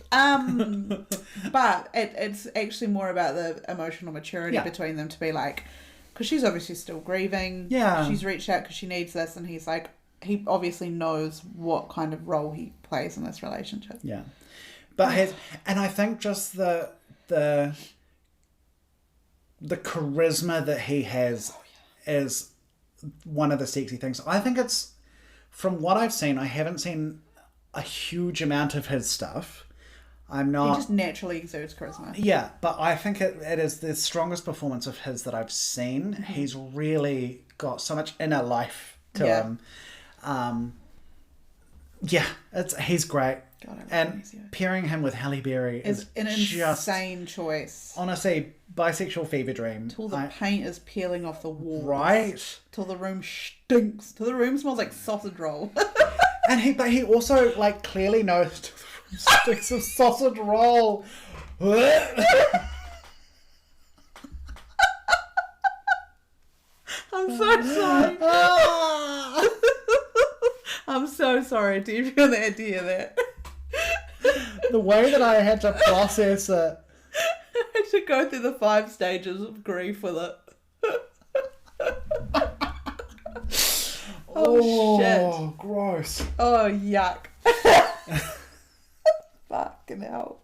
But it's actually more about the emotional maturity between them to be like, because she's obviously still grieving. Yeah. She's reached out because she needs this, and he's like, he obviously knows what kind of role he plays in this relationship. Yeah. But and I think just the charisma that he has is one of the sexy things. I think it's, from what I've seen, I haven't seen a huge amount of his stuff. I'm not... He just naturally exudes charisma. Yeah, but I think it is the strongest performance of his that I've seen. Mm-hmm. He's really got so much inner life to him. He's great. God, and Benicio. Pairing him with Halle Berry is an insane choice. Honestly, bisexual fever dream. Till the paint is peeling off the walls. Right. Till the room stinks. Till the room smells like sausage roll. And he also, like, clearly knows till the room stinks of sausage roll. I'm so sorry. I'm so sorry. Do you feel the idea that? The way that I had to process it. I had to go through the 5 stages of grief with it. Oh, shit. Gross. Oh, yuck. Fucking hell.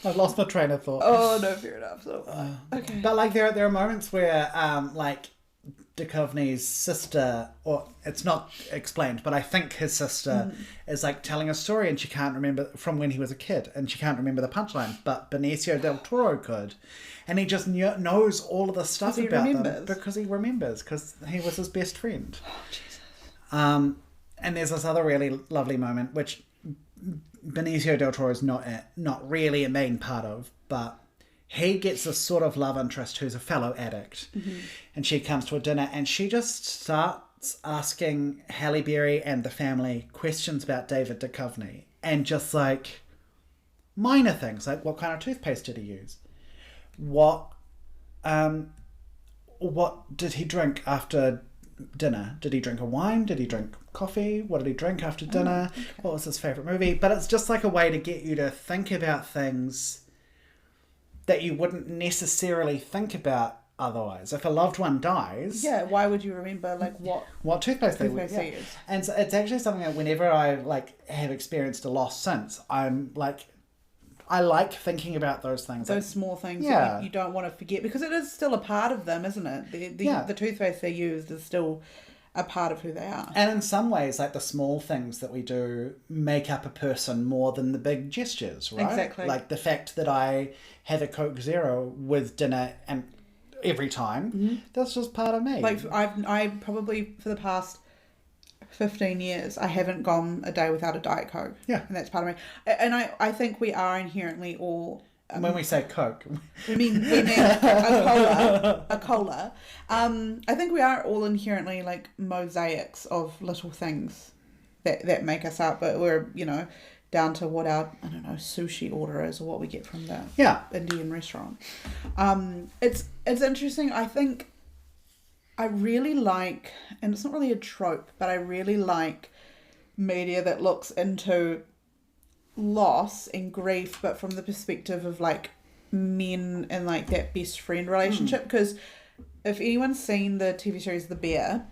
I've lost my train of thought. Oh, no, fair enough. So, okay. But, like, there are moments where, like, Duchovny's sister, or it's not explained, but I think his sister is, like, telling a story and she can't remember from when he was a kid, and she can't remember the punchline, but Benicio del Toro could. And he just knows all of the stuff about them because he remembers, because he was his best friend. Oh, Jesus. And there's this other really lovely moment, which Benicio del Toro is not really a main part of, but he gets this sort of love interest who's a fellow addict. Mm-hmm. And she comes to a dinner and she just starts asking Halle Berry and the family questions about David Duchovny. And just, like, minor things, like what kind of toothpaste did he use? What what did he drink after dinner? Did he drink a wine? Did he drink coffee? What did he drink after dinner? Okay. What was his favourite movie? But it's just like a way to get you to think about things that you wouldn't necessarily think about otherwise. If a loved one dies... Yeah, why would you remember, like, what toothpaste they use? And so it's actually something that whenever I, like, have experienced a loss since, I'm, like... I like thinking about those things. Those small things that you don't want to forget, because it is still a part of them, isn't it? The toothpaste they used is still a part of who they are. And in some ways, like, the small things that we do make up a person more than the big gestures, right? Exactly. Like the fact that I have a Coke Zero with dinner and every time, that's just part of me. Like, I probably, for the past 15 years, I haven't gone a day without a Diet Coke. Yeah. And that's part of me. And I think we are inherently all... when we say Coke... we mean a cola. I think we are all inherently, like, mosaics of little things that make us up. But we're, down to what our, sushi order is, or what we get from the Indian restaurant. It's interesting. I think I really like, and it's not really a trope, but I really like media that looks into loss and grief, but from the perspective of, like, men and, like, that best friend relationship. Because if anyone's seen the TV series The Bear,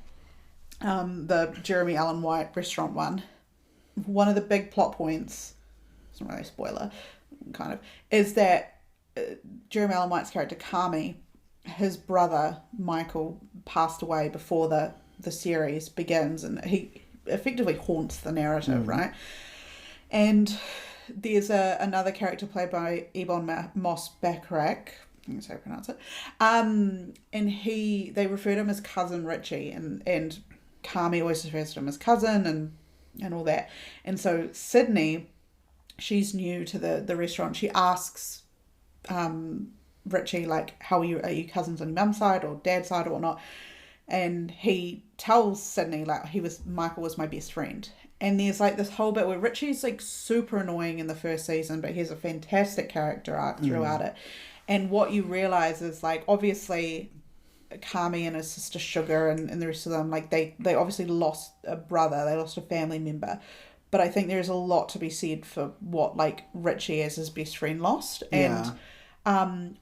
the Jeremy Allen White restaurant one of the big plot points, it's not really a spoiler, kind of, is that Jeremy Allen White's character Kami, his brother Michael passed away before the series begins, and he effectively haunts the narrative, right? And there's another character played by Ebon Moss-Bachrach, that's how I pronounce it, and they refer to him as cousin Richie, and Kami always refers to him as cousin and all that. And so Sydney, she's new to the restaurant. She asks Richie, like, how are you cousins on your mum's side or dad's side or whatnot? And he tells Sydney, like, Michael was my best friend. And there's, like, this whole bit where Richie's, like, super annoying in the first season, but he has a fantastic character arc throughout it. And what you realise is, like, obviously Kami and his sister Sugar and the rest of them, like, they obviously lost a brother, they lost a family member, but I think there's a lot to be said for what, like, Richie as his best friend lost. And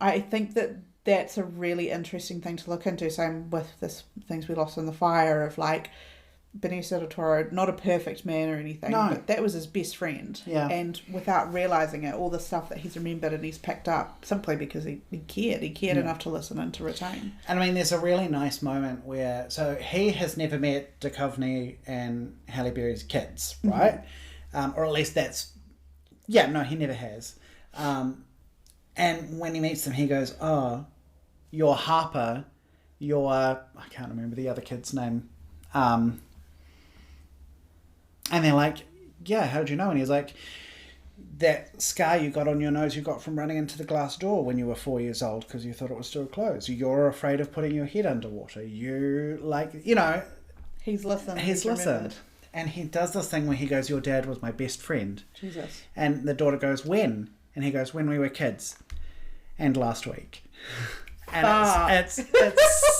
I think that's a really interesting thing to look into. Same with this Things We Lost in the Fire, of, like, Benicio del Toro, not a perfect man or anything, but that was his best friend. Yeah. And without realising it, all the stuff that he's remembered and he's picked up simply because he cared. He cared enough to listen and to retain. And I mean, there's a really nice moment where, so he has never met Duchovny and Halle Berry's kids, right? Or at least he never has. And when he meets them, he goes, oh, you're Harper, I can't remember the other kid's name. And they're like, yeah, how'd you know? And he's like, that scar you got on your nose you got from running into the glass door when you were 4 years old because you thought it was still closed. You're afraid of putting your head underwater. You, like, He's listened. He's listened. And he does this thing where he goes, your dad was my best friend. Jesus. And the daughter goes, when? And he goes, when we were kids. And last week. And it's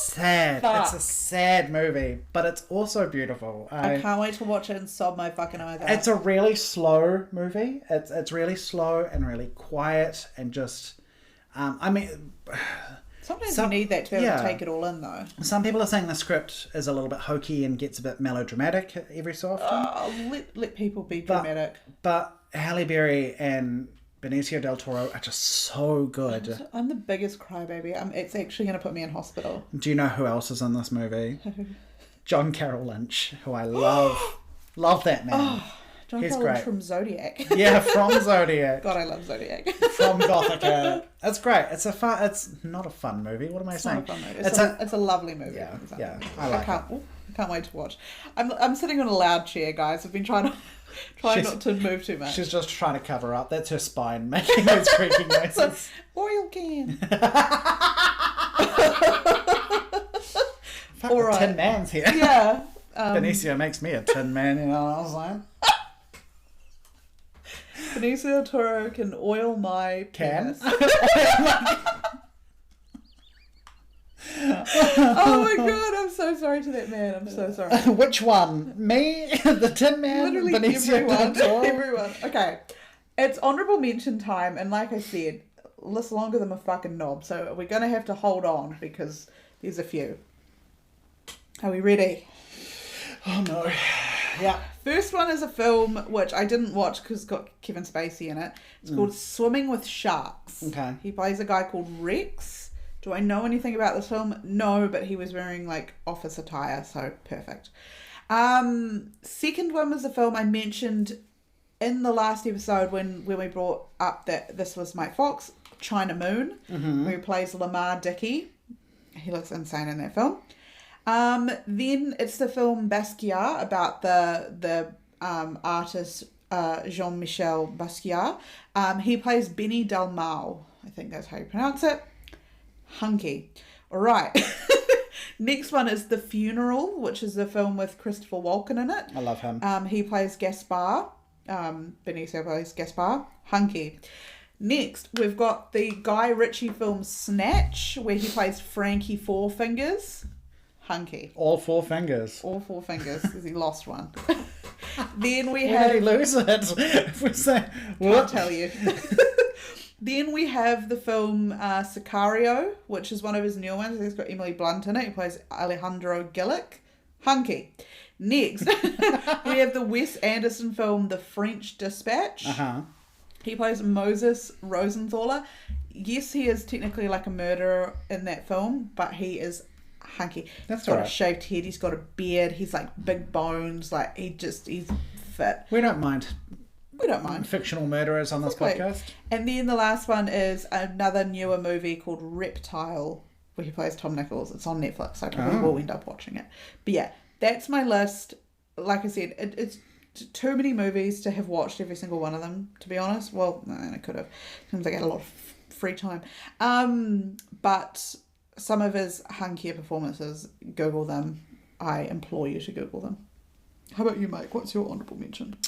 sad. It's a sad movie, but it's also beautiful. I can't wait to watch it and sob my fucking eyes out. It's a really slow movie. It's really slow and really quiet and just, sometimes you need that to be able to take it all in, though. Some people are saying the script is a little bit hokey and gets a bit melodramatic every so often. Let people be dramatic. But Halle Berry and Benicio del Toro are just so good. I'm the biggest crybaby. It's actually going to put me in hospital. Do you know who else is in this movie? John Carroll Lynch, who I love. Love that man. John Carroll Lynch from Zodiac. Yeah, from Zodiac. God, I love Zodiac. From Gothica. It's great. It's not a fun movie. What am I saying? Not a fun movie. It's a lovely movie. Yeah, I like it. I can't wait to watch. I'm sitting on a loud chair, guys. I've been trying not to move too much. She's just trying to cover up. That's her spine making those creaking noises. Oil can. Fuck, the Tin Man's here. Yeah. Benicio makes me a Tin Man, you know what I'm saying? Benicio del Toro can oil my penis. Oh my god, I'm so sorry to that man. I'm so sorry. Which one? Me? The Tin Man? Literally Benicio del Toro? everyone. Okay. It's honourable mention time, and like I said, list longer than a fucking knob, so we're going to have to hold on because there's a few. Are we ready? Oh no. Yeah. First one is a film which I didn't watch because it's got Kevin Spacey in it. It's called Swimming with Sharks. Okay. He plays a guy called Rex. Do I know anything about this film? No, but he was wearing like office attire, so perfect. Second one was a film I mentioned in the last episode when we brought up that this was Mike Fox, China Moon, who plays Lamar Dickey. He looks insane in that film. Then it's the film Basquiat about the artist Jean-Michel Basquiat. He plays Benny Dalmau. I think that's how you pronounce it. Hunky. All right. Next one is The Funeral, which is the film with Christopher Walken in it. I love him. He plays Gaspar. Benicio plays Gaspar. Hunky. Next, we've got the Guy Ritchie film Snatch, where he plays Frankie Four Fingers. Hunky. All four fingers. All four fingers, because he lost one. Then we Where have... did he lose it? If we say, Can't tell you. Then we have the film Sicario, which is one of his new ones. It's got Emily Blunt in it. He plays Alejandro Gillick. Hunky. Next, we have the Wes Anderson film The French Dispatch. Uh-huh. He plays Moses Rosenthaler. Yes, he is technically like a murderer in that film, but he is hunky. That's he's got alright. a shaved head. He's got a beard. He's like big bones. Like he's fit. We don't mind. We don't mind. Fictional murderers on this Exactly. podcast. And then the last one is another newer movie called Reptile, where he plays Tom Nichols. It's on Netflix, so I probably will end up watching it. But yeah, that's my list. Like I said, it's too many movies to have watched every single one of them, to be honest. Well, no, I could have. Seems like I had a lot of free time. But some of his hunkier performances, Google them. I implore you to Google them. How about you, Mike? What's your honourable mention?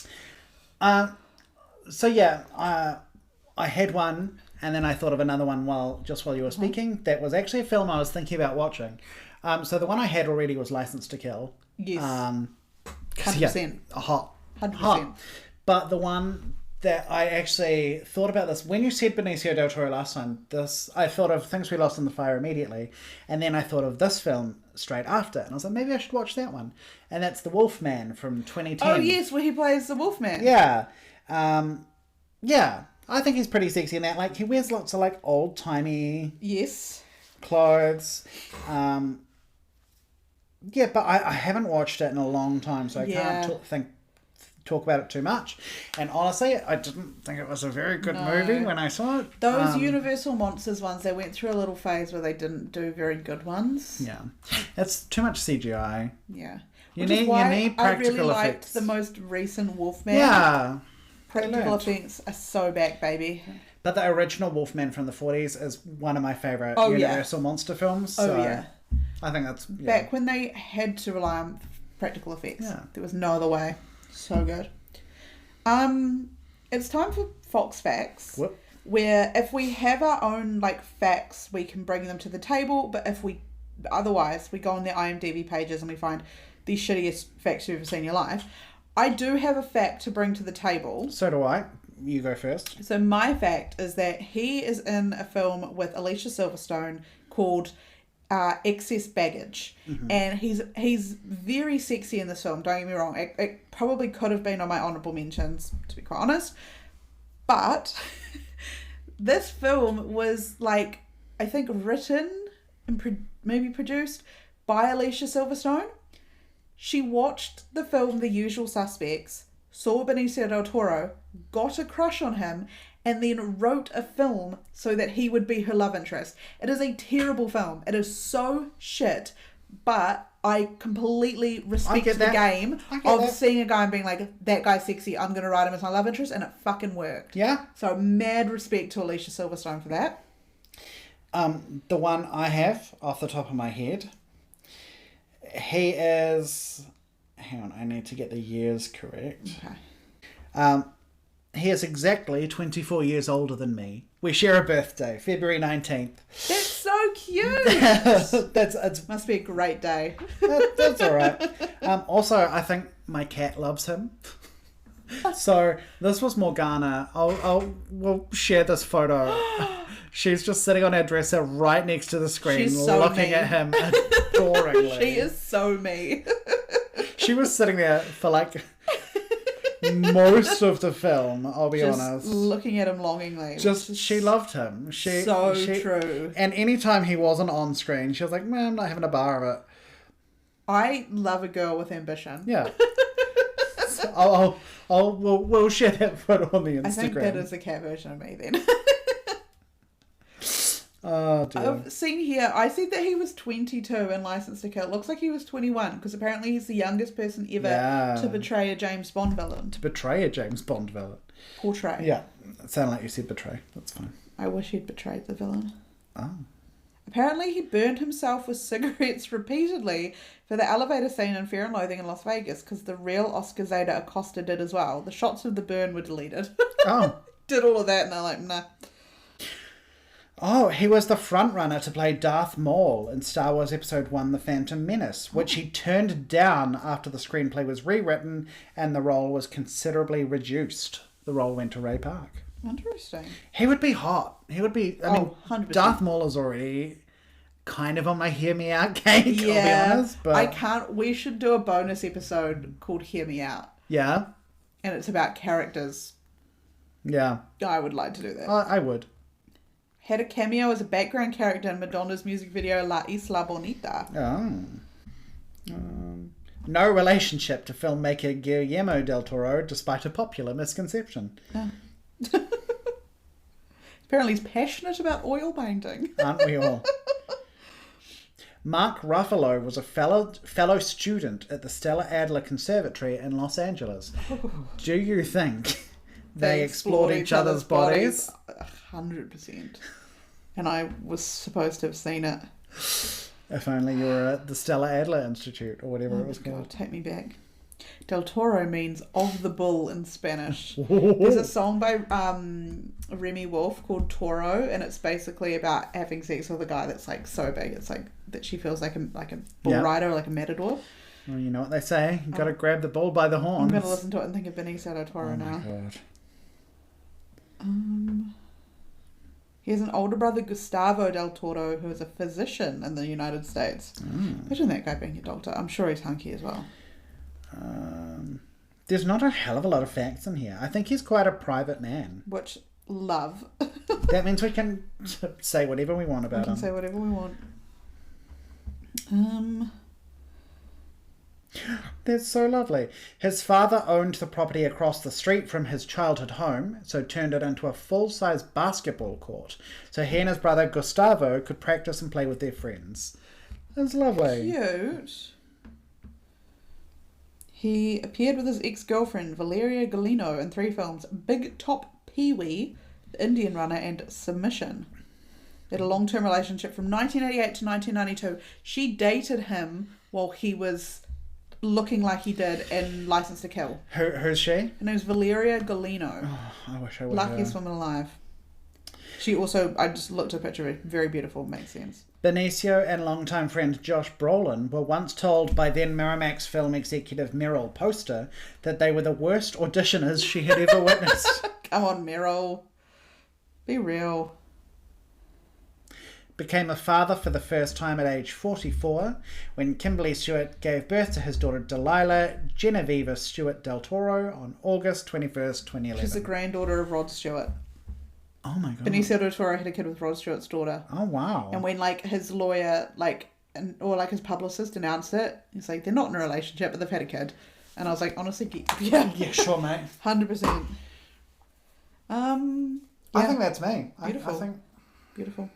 So yeah, I had one, and then I thought of another one while you were speaking. That was actually a film I was thinking about watching. So the one I had already was License to Kill. Yes. 100%. Hot. 100%. But the one that I actually thought about this, when you said Benicio del Toro last time, I thought of Things We Lost in the Fire immediately, and then I thought of this film straight after, and I was like, maybe I should watch that one. And that's The Wolfman from 2010. Oh yes, where he plays the Wolfman. Yeah. Yeah. I think he's pretty sexy in that. Like, he wears lots of, like, old-timey Yes. clothes. Yeah, but I haven't watched it in a long time, so I can't talk about it too much. And honestly, I didn't think it was a very good movie when I saw it. Those Universal Monsters ones, they went through a little phase where they didn't do very good ones. Yeah. It's too much CGI. Yeah. You need practical I really liked effects. the most recent Wolfman. Yeah. Practical effects are so back, baby. But the original Wolfman from the 40s is one of my favourite Universal monster films. Oh, So yeah. I think that's... Back when they had to rely on practical effects. Yeah. There was no other way. So good. It's time for Fox Facts. Whoop. Where if we have our own like facts, we can bring them to the table. But if we otherwise, we go on their IMDb pages and we find the shittiest facts you've ever seen in your life. I do have a fact to bring to the table. So do I. You go first. So my fact is that he is in a film with Alicia Silverstone called Excess Baggage, and he's very sexy in this film. Don't get me wrong. It probably could have been on my honourable mentions, to be quite honest. But this film was like, I think, written and maybe produced by Alicia Silverstone. She watched the film The Usual Suspects, saw Benicio del Toro, got a crush on him, and then wrote a film so that he would be her love interest. It is a terrible film. It is so shit, but I completely respect the game of seeing a guy and being like, that guy's sexy, I'm going to write him as my love interest, and it fucking worked. Yeah. So mad respect to Alicia Silverstone for that. The one I have off the top of my head, he is... Hang on, I need to get the years correct. Okay. He is exactly 24 years older than me. We share a birthday, February 19th. That's so so cute. It's Must be a great day. that's all right. Also, I think my cat loves him. So this was Morgana. We'll share this photo. She's just sitting on her dresser right next to the screen, She's so looking me. at him adoringly. She is so me. She was sitting there for like most of the film, I'll be Just honest. looking at him longingly. She loved him. She True. And anytime he wasn't on screen, she was like, "Man, I'm not having a bar of it." I love a girl with ambition. Yeah. We'll share that photo on the Instagram. I think that is the cat version of me then. Oh dear. I've seen here, I said that he was 22 in License to Kill. It looks like he was 21 because apparently he's the youngest person ever to portray a James Bond villain. To betray a James Bond villain. Portray. Yeah. It sounded like you said betray. That's fine. I wish he'd betrayed the villain. Oh. Apparently he burned himself with cigarettes repeatedly for the elevator scene in Fear and Loathing in Las Vegas because the real Oscar Zeta Acosta did as well. The shots of the burn were deleted. Oh. Did all of that and they're like, nah. Oh, he was the front runner to play Darth Maul in Star Wars Episode 1 The Phantom Menace, which he turned down after the screenplay was rewritten and the role was considerably reduced. The role went to Ray Park. Interesting. He would be hot. He would be... I mean, 100%. Darth Maul is already kind of on my hear me out cake, I'll be honest. But I can't... We should do a bonus episode called Hear Me Out. yeah. And it's about characters. Yeah. I would like to do that. I would. Had a cameo as a background character in Madonna's music video La Isla Bonita. Oh. No relationship to filmmaker Guillermo del Toro, despite a popular misconception. Oh. Apparently he's passionate about oil painting. Aren't we all? Mark Ruffalo was a fellow student at the Stella Adler Conservatory in Los Angeles. Do you think they explored each other's bodies? 100%. And I was supposed to have seen it. If only you were at the Stella Adler Institute or whatever it was called. God, take me back. Del Toro means of the bull in Spanish. There's a song by Remy Wolf called Toro, and it's basically about having sex with a guy that's like so big, it's like that she feels like a bull rider or like a matador. Well, you know what they say. You got to grab the bull by the horns. I'm going to listen to it and think of Benicio del Toro now. Oh my god. He has an older brother, Gustavo del Toro, who is a physician in the United States. Imagine that guy being a doctor. I'm sure he's hunky as well. There's not a hell of a lot of facts in here. I think he's quite a private man. Which, love. That means we can say whatever we want about him. We can say whatever we want. That's so lovely. His father owned the property across the street from his childhood home, so turned it into a full-size basketball court. So he and his brother Gustavo could practice and play with their friends. That's lovely. Cute. He appeared with his ex-girlfriend Valeria Galino in 3 films: Big Top Pee-wee, The Indian Runner, and Submission. They had a long-term relationship from 1988 to 1992. She dated him while he was looking like he did in License to Kill. Who's she? Her name's Valeria Galino. Oh, I wish I would. Luckiest woman alive. She also, I just looked at a picture of her, very beautiful, makes sense. Benicio and longtime friend Josh Brolin were once told by then Miramax film executive Meryl Poster that they were the worst auditioners she had ever witnessed. Come on, Meryl. Be real. Became a father for the first time at age 44 when Kimberly Stewart gave birth to his daughter Delilah Genevieve Stewart Del Toro on August 21st, 2011. She's the granddaughter of Rod Stewart. Oh my god. Benicio del Toro had a kid with Rod Stewart's daughter. Oh wow. And when like his lawyer or his publicist announced it, he's like, they're not in a relationship but they've had a kid. And I was like, honestly, yeah. Yeah, sure, mate. 100%. I think that's me. Beautiful. I think... Beautiful.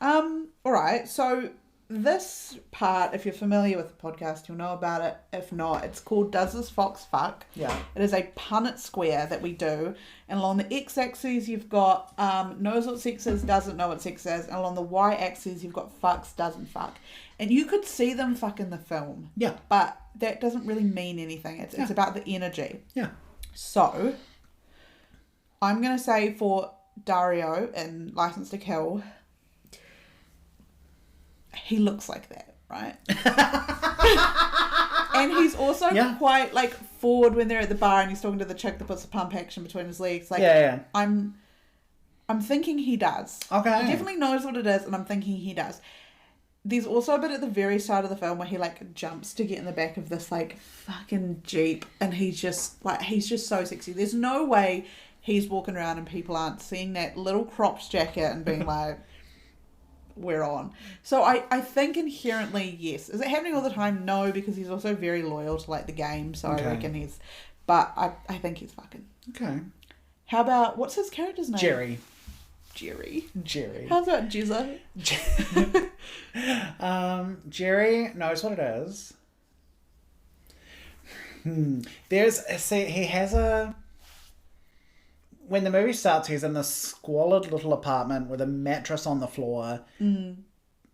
Alright, so this part, if you're familiar with the podcast, you'll know about it. If not, it's called Does This Fox Fuck? Yeah. It is a Punnett square that we do. And along the x-axis, you've got knows what sex is, doesn't know what sex is. And along the y-axis, you've got fucks, doesn't fuck. And you could see them fuck in the film. Yeah. But that doesn't really mean anything. It's about the energy. Yeah. So, I'm going to say for Dario in License to Kill, he looks like that, right? And he's also quite, like, forward when they're at the bar and he's talking to the chick that puts the pump action between his legs. Like, I'm thinking he does. Okay. He definitely knows what it is, and I'm thinking he does. There's also a bit at the very start of the film where he, like, jumps to get in the back of this, like, fucking Jeep, and he's just so sexy. There's no way he's walking around and people aren't seeing that little cropped jacket and being like, we're on. So I think inherently, yes. Is it happening all the time? No, because he's also very loyal to, like, the game, so I reckon he's... But I think he's fucking. Okay. How about... What's his character's name? Jerry. How's about Jizza? Jerry knows what it is. He has a... When the movie starts, he's in this squalid little apartment with a mattress on the floor. And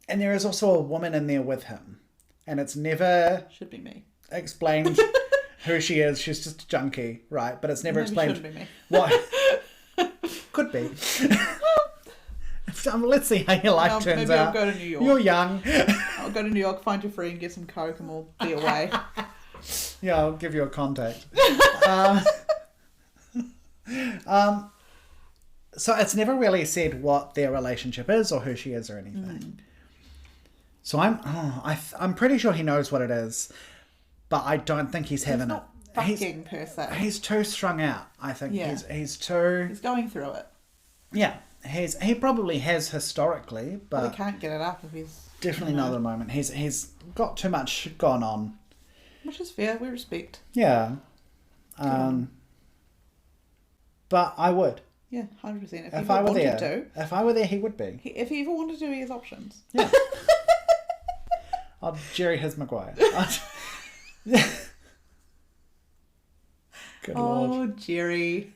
there is also a woman in there with him. And it's never... Should be me. Explained who she is. She's just a junkie, right? But it's never explained... Shouldn't be me. What? Could be. Let's see how your life turns maybe out. I'll go to New York. You're young. I'll go to New York, find your friend, get some coke, and we'll be away. Yeah, I'll give you a contact. So it's never really said what their relationship is or who she is or anything. So I'm pretty sure he knows what it is, but I don't think he's having it. Fucking per se. He's too strung out. I think he's too. He's going through it. Yeah, he probably has historically, but he can't get it up if he's definitely not at the moment. He's got too much gone on, which is fair. We respect. Yeah, but I would. Yeah, 100%. If I were there, he would be. If he ever wanted to, he has options. Yeah. Jerry has Maguire. Good Lord. Jerry.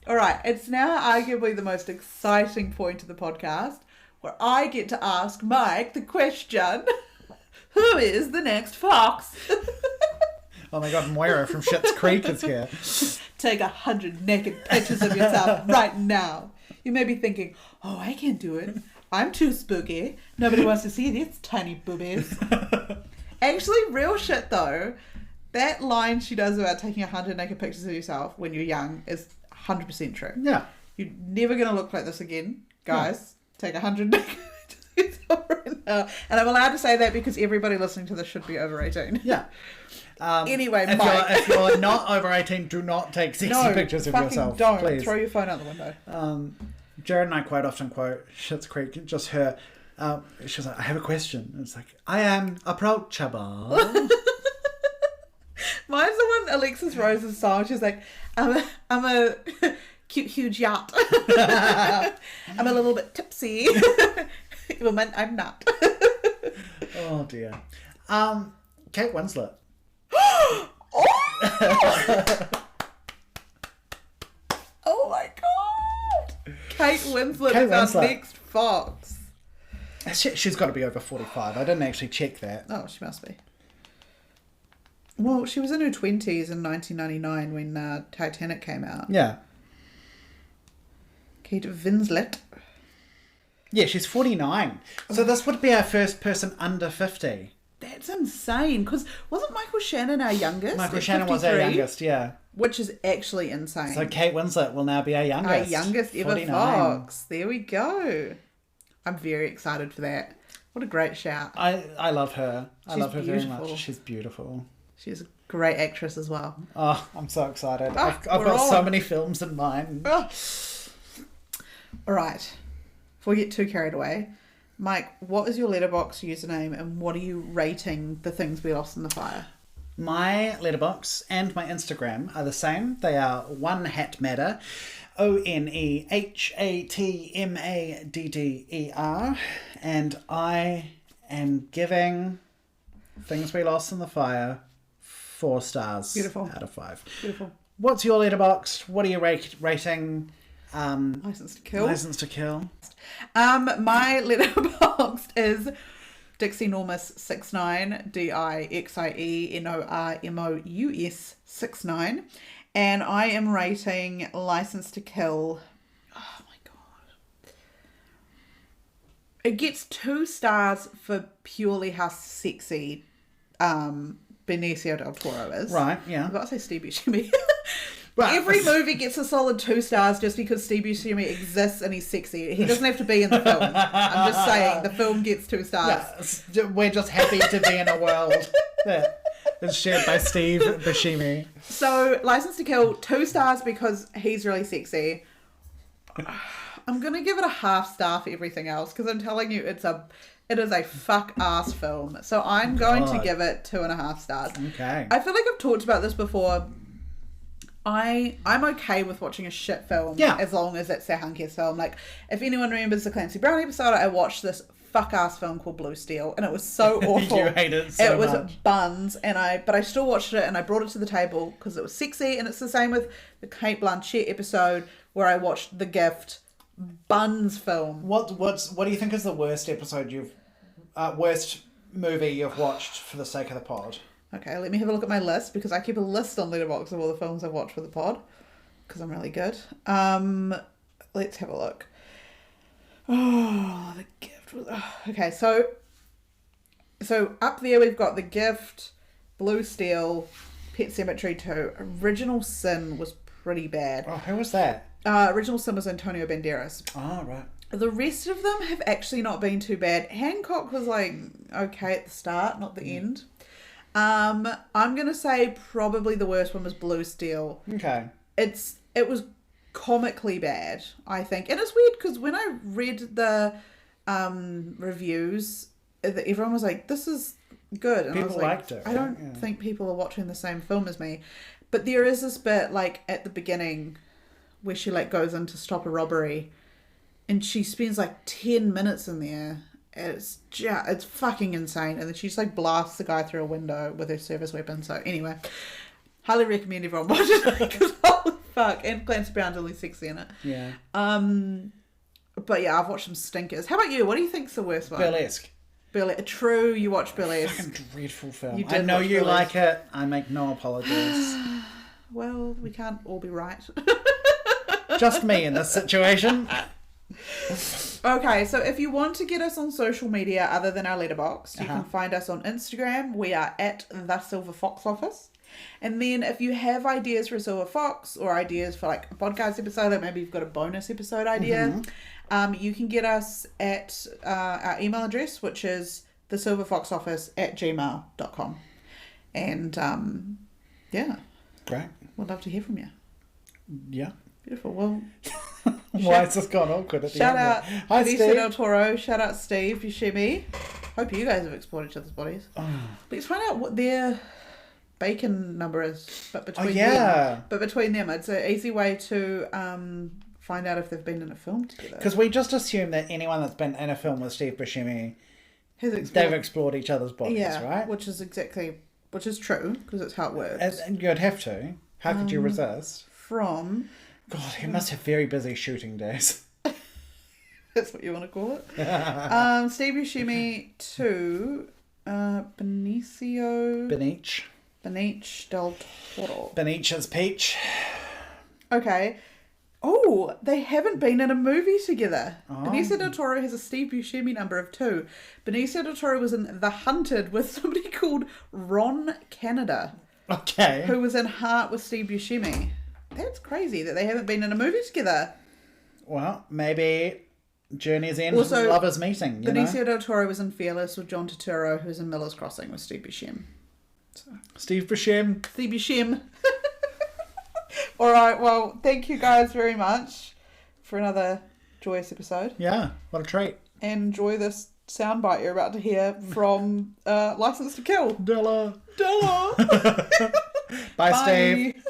All right, it's now arguably the most exciting point of the podcast where I get to ask Mike the question, who is the next fox? Oh my God, Moira from Schitt's Creek is here. Take 100 naked pictures of yourself right now. You may be thinking, oh, I can't do it. I'm too spooky. Nobody wants to see these tiny boobies. Actually, real shit though, that line she does about taking 100 naked pictures of yourself when you're young is 100% true. Yeah. You're never going to look like this again. Guys, take 100 naked pictures of yourself right now. And I'm allowed to say that because everybody listening to this should be over 18. Yeah. Anyway, if you're not over 18, do not take sexy pictures of yourself. Don't. Please. Throw your phone out the window. Jared and I quite often quote Schitt's Creek, just her. She's like, I have a question. And it's like, I am approachable. Mine's the one Alexis Rose's song. She's like, I'm a cute, huge yacht. I'm a little bit tipsy. Woman, I'm not. Oh dear. Kate Winslet. Oh my God. Kate Winslet is our next fox. She's got to be over 45. I didn't actually check that. Oh, she must be. Well, she was in her 20s in 1999 when Titanic came out. Yeah. Kate Winslet. Yeah, she's 49. So this would be our first person under 50. That's insane. Because wasn't Michael Shannon our youngest? Michael Shannon was our youngest, yeah. Which is actually insane. So Kate Winslet will now be our youngest. Our youngest ever 49. fox. There we go. I'm very excited for that. What a great shout. I love her. I love her beautiful. very much. She's beautiful. She's a great actress as well. Oh, I'm so excited. I've got so many films in mind. Oh. All right. Before we get too carried away, Mike, what is your Letterboxd username and what are you rating the things we lost in the fire? My Letterboxd and my Instagram are the same. They are One Hat Matter, ONEHATMADDER, and I am giving Things We Lost in the Fire 4 stars. Beautiful. Out of 5. Beautiful. What's your Letterboxd? What are you rating? License to Kill. License to Kill. My Letterboxd is Dixienormous69, DIXIENORMOUS 69, and I am rating License to Kill. Oh my God. It gets 2 stars for purely how sexy Benicio del Toro is. Right, yeah. I've got to say Steve Buscemi. Well, Every movie gets a solid 2 stars just because Steve Buscemi exists and he's sexy. He doesn't have to be in the film. I'm just saying, the film gets 2 stars. Yeah, we're just happy to be in a world that is shared by Steve Buscemi. So, License to Kill, 2 stars because he's really sexy. I'm going to give it a half star for everything else because I'm telling you, it is a fuck-ass film. So, I'm going to give it 2.5 stars. Okay. I feel like I've talked about this before. I'm okay with watching a shit film as long as it's their hunkiest film. Like, if anyone remembers the Clancy Brown episode, I watched this fuck-ass film called Blue Steel, and it was so awful. You hate it so much. It was buns, but I still watched it, and I brought it to the table because it was sexy, and it's the same with the Kate Blanchett episode where I watched The Gift, buns film. What do you think is the worst worst movie you've watched for the sake of the pod? Okay, let me have a look at my list because I keep a list on Letterboxd of all the films I've watched for the pod because I'm really good. Let's have a look. Oh, The Gift was... okay, so up there we've got The Gift, Blue Steel, Pet Sematary 2. Original Sin was pretty bad. Oh, who was that? Original Sin was Antonio Banderas. Oh, right. The rest of them have actually not been too bad. Hancock was like okay at the start, not the end. I'm gonna say probably the worst one was Blue Steel. Okay. It was comically bad, I think, and it's weird because when I read the reviews, everyone was like, "This is good," and people I was like, liked it. I don't think people are watching the same film as me, but there is this bit like at the beginning where she like goes in to stop a robbery, and she spends like 10 minutes in there. It's fucking insane. And then she just like blasts the guy through a window with her service weapon. So anyway, highly recommend everyone watch it because holy fuck. And Clancy Brown's really sexy in it. Yeah. But yeah, I've watched some stinkers. How about you? What do you think's the worst one? Burlesque. True, you watch Burlesque. Fucking dreadful film. You I know watch you Burlesque. like it. I make no apologies. Well, we can't all be right. Just me in this situation. Okay, so if you want to get us on social media other than our letterbox, you can find us on Instagram. We are at the Silver Fox Office. And then if you have ideas for a Silver Fox or ideas for like a podcast episode, or maybe you've got a bonus episode idea, you can get us at our email address, which is thesilverfoxoffice@gmail.com. And yeah. Great. We'd love to hear from you. Yeah. Beautiful. Well, why has this gone awkward at the shout end? out Hi, Benicio Steve. del Toro. Shout out Steve Buscemi. Hope you guys have explored each other's bodies. Let's find out what their bacon number is. But between them, it's an easy way to find out if they've been in a film together. Because we just assume that anyone that's been in a film with Steve Buscemi, they've explored each other's bodies, right? Which is true because it's how it works. And you'd have to. How could you resist? From God, he must have very busy shooting days. that's what you want to call it. Steve Buscemi to Benicio del Toro. Benicia's Peach. Okay. Oh, they haven't been in a movie together. Benicio del Toro has a Steve Buscemi number of 2. Benicio del Toro was in The Hunted with somebody called Ron Canada. Okay. Who was in Heart with Steve Buscemi. That's crazy that they haven't been in a movie together. Well, maybe Journey's End, also, Lovers Meeting, Benicio del Toro was in Fearless with John Turturro, who's in Miller's Crossing with Steve Buscemi. Steve Buscemi. Steve Buscemi. All right, well, thank you guys very much for another joyous episode. Yeah, what a treat. And enjoy this soundbite you're about to hear from License to Kill. Della. Bye. Bye, Steve.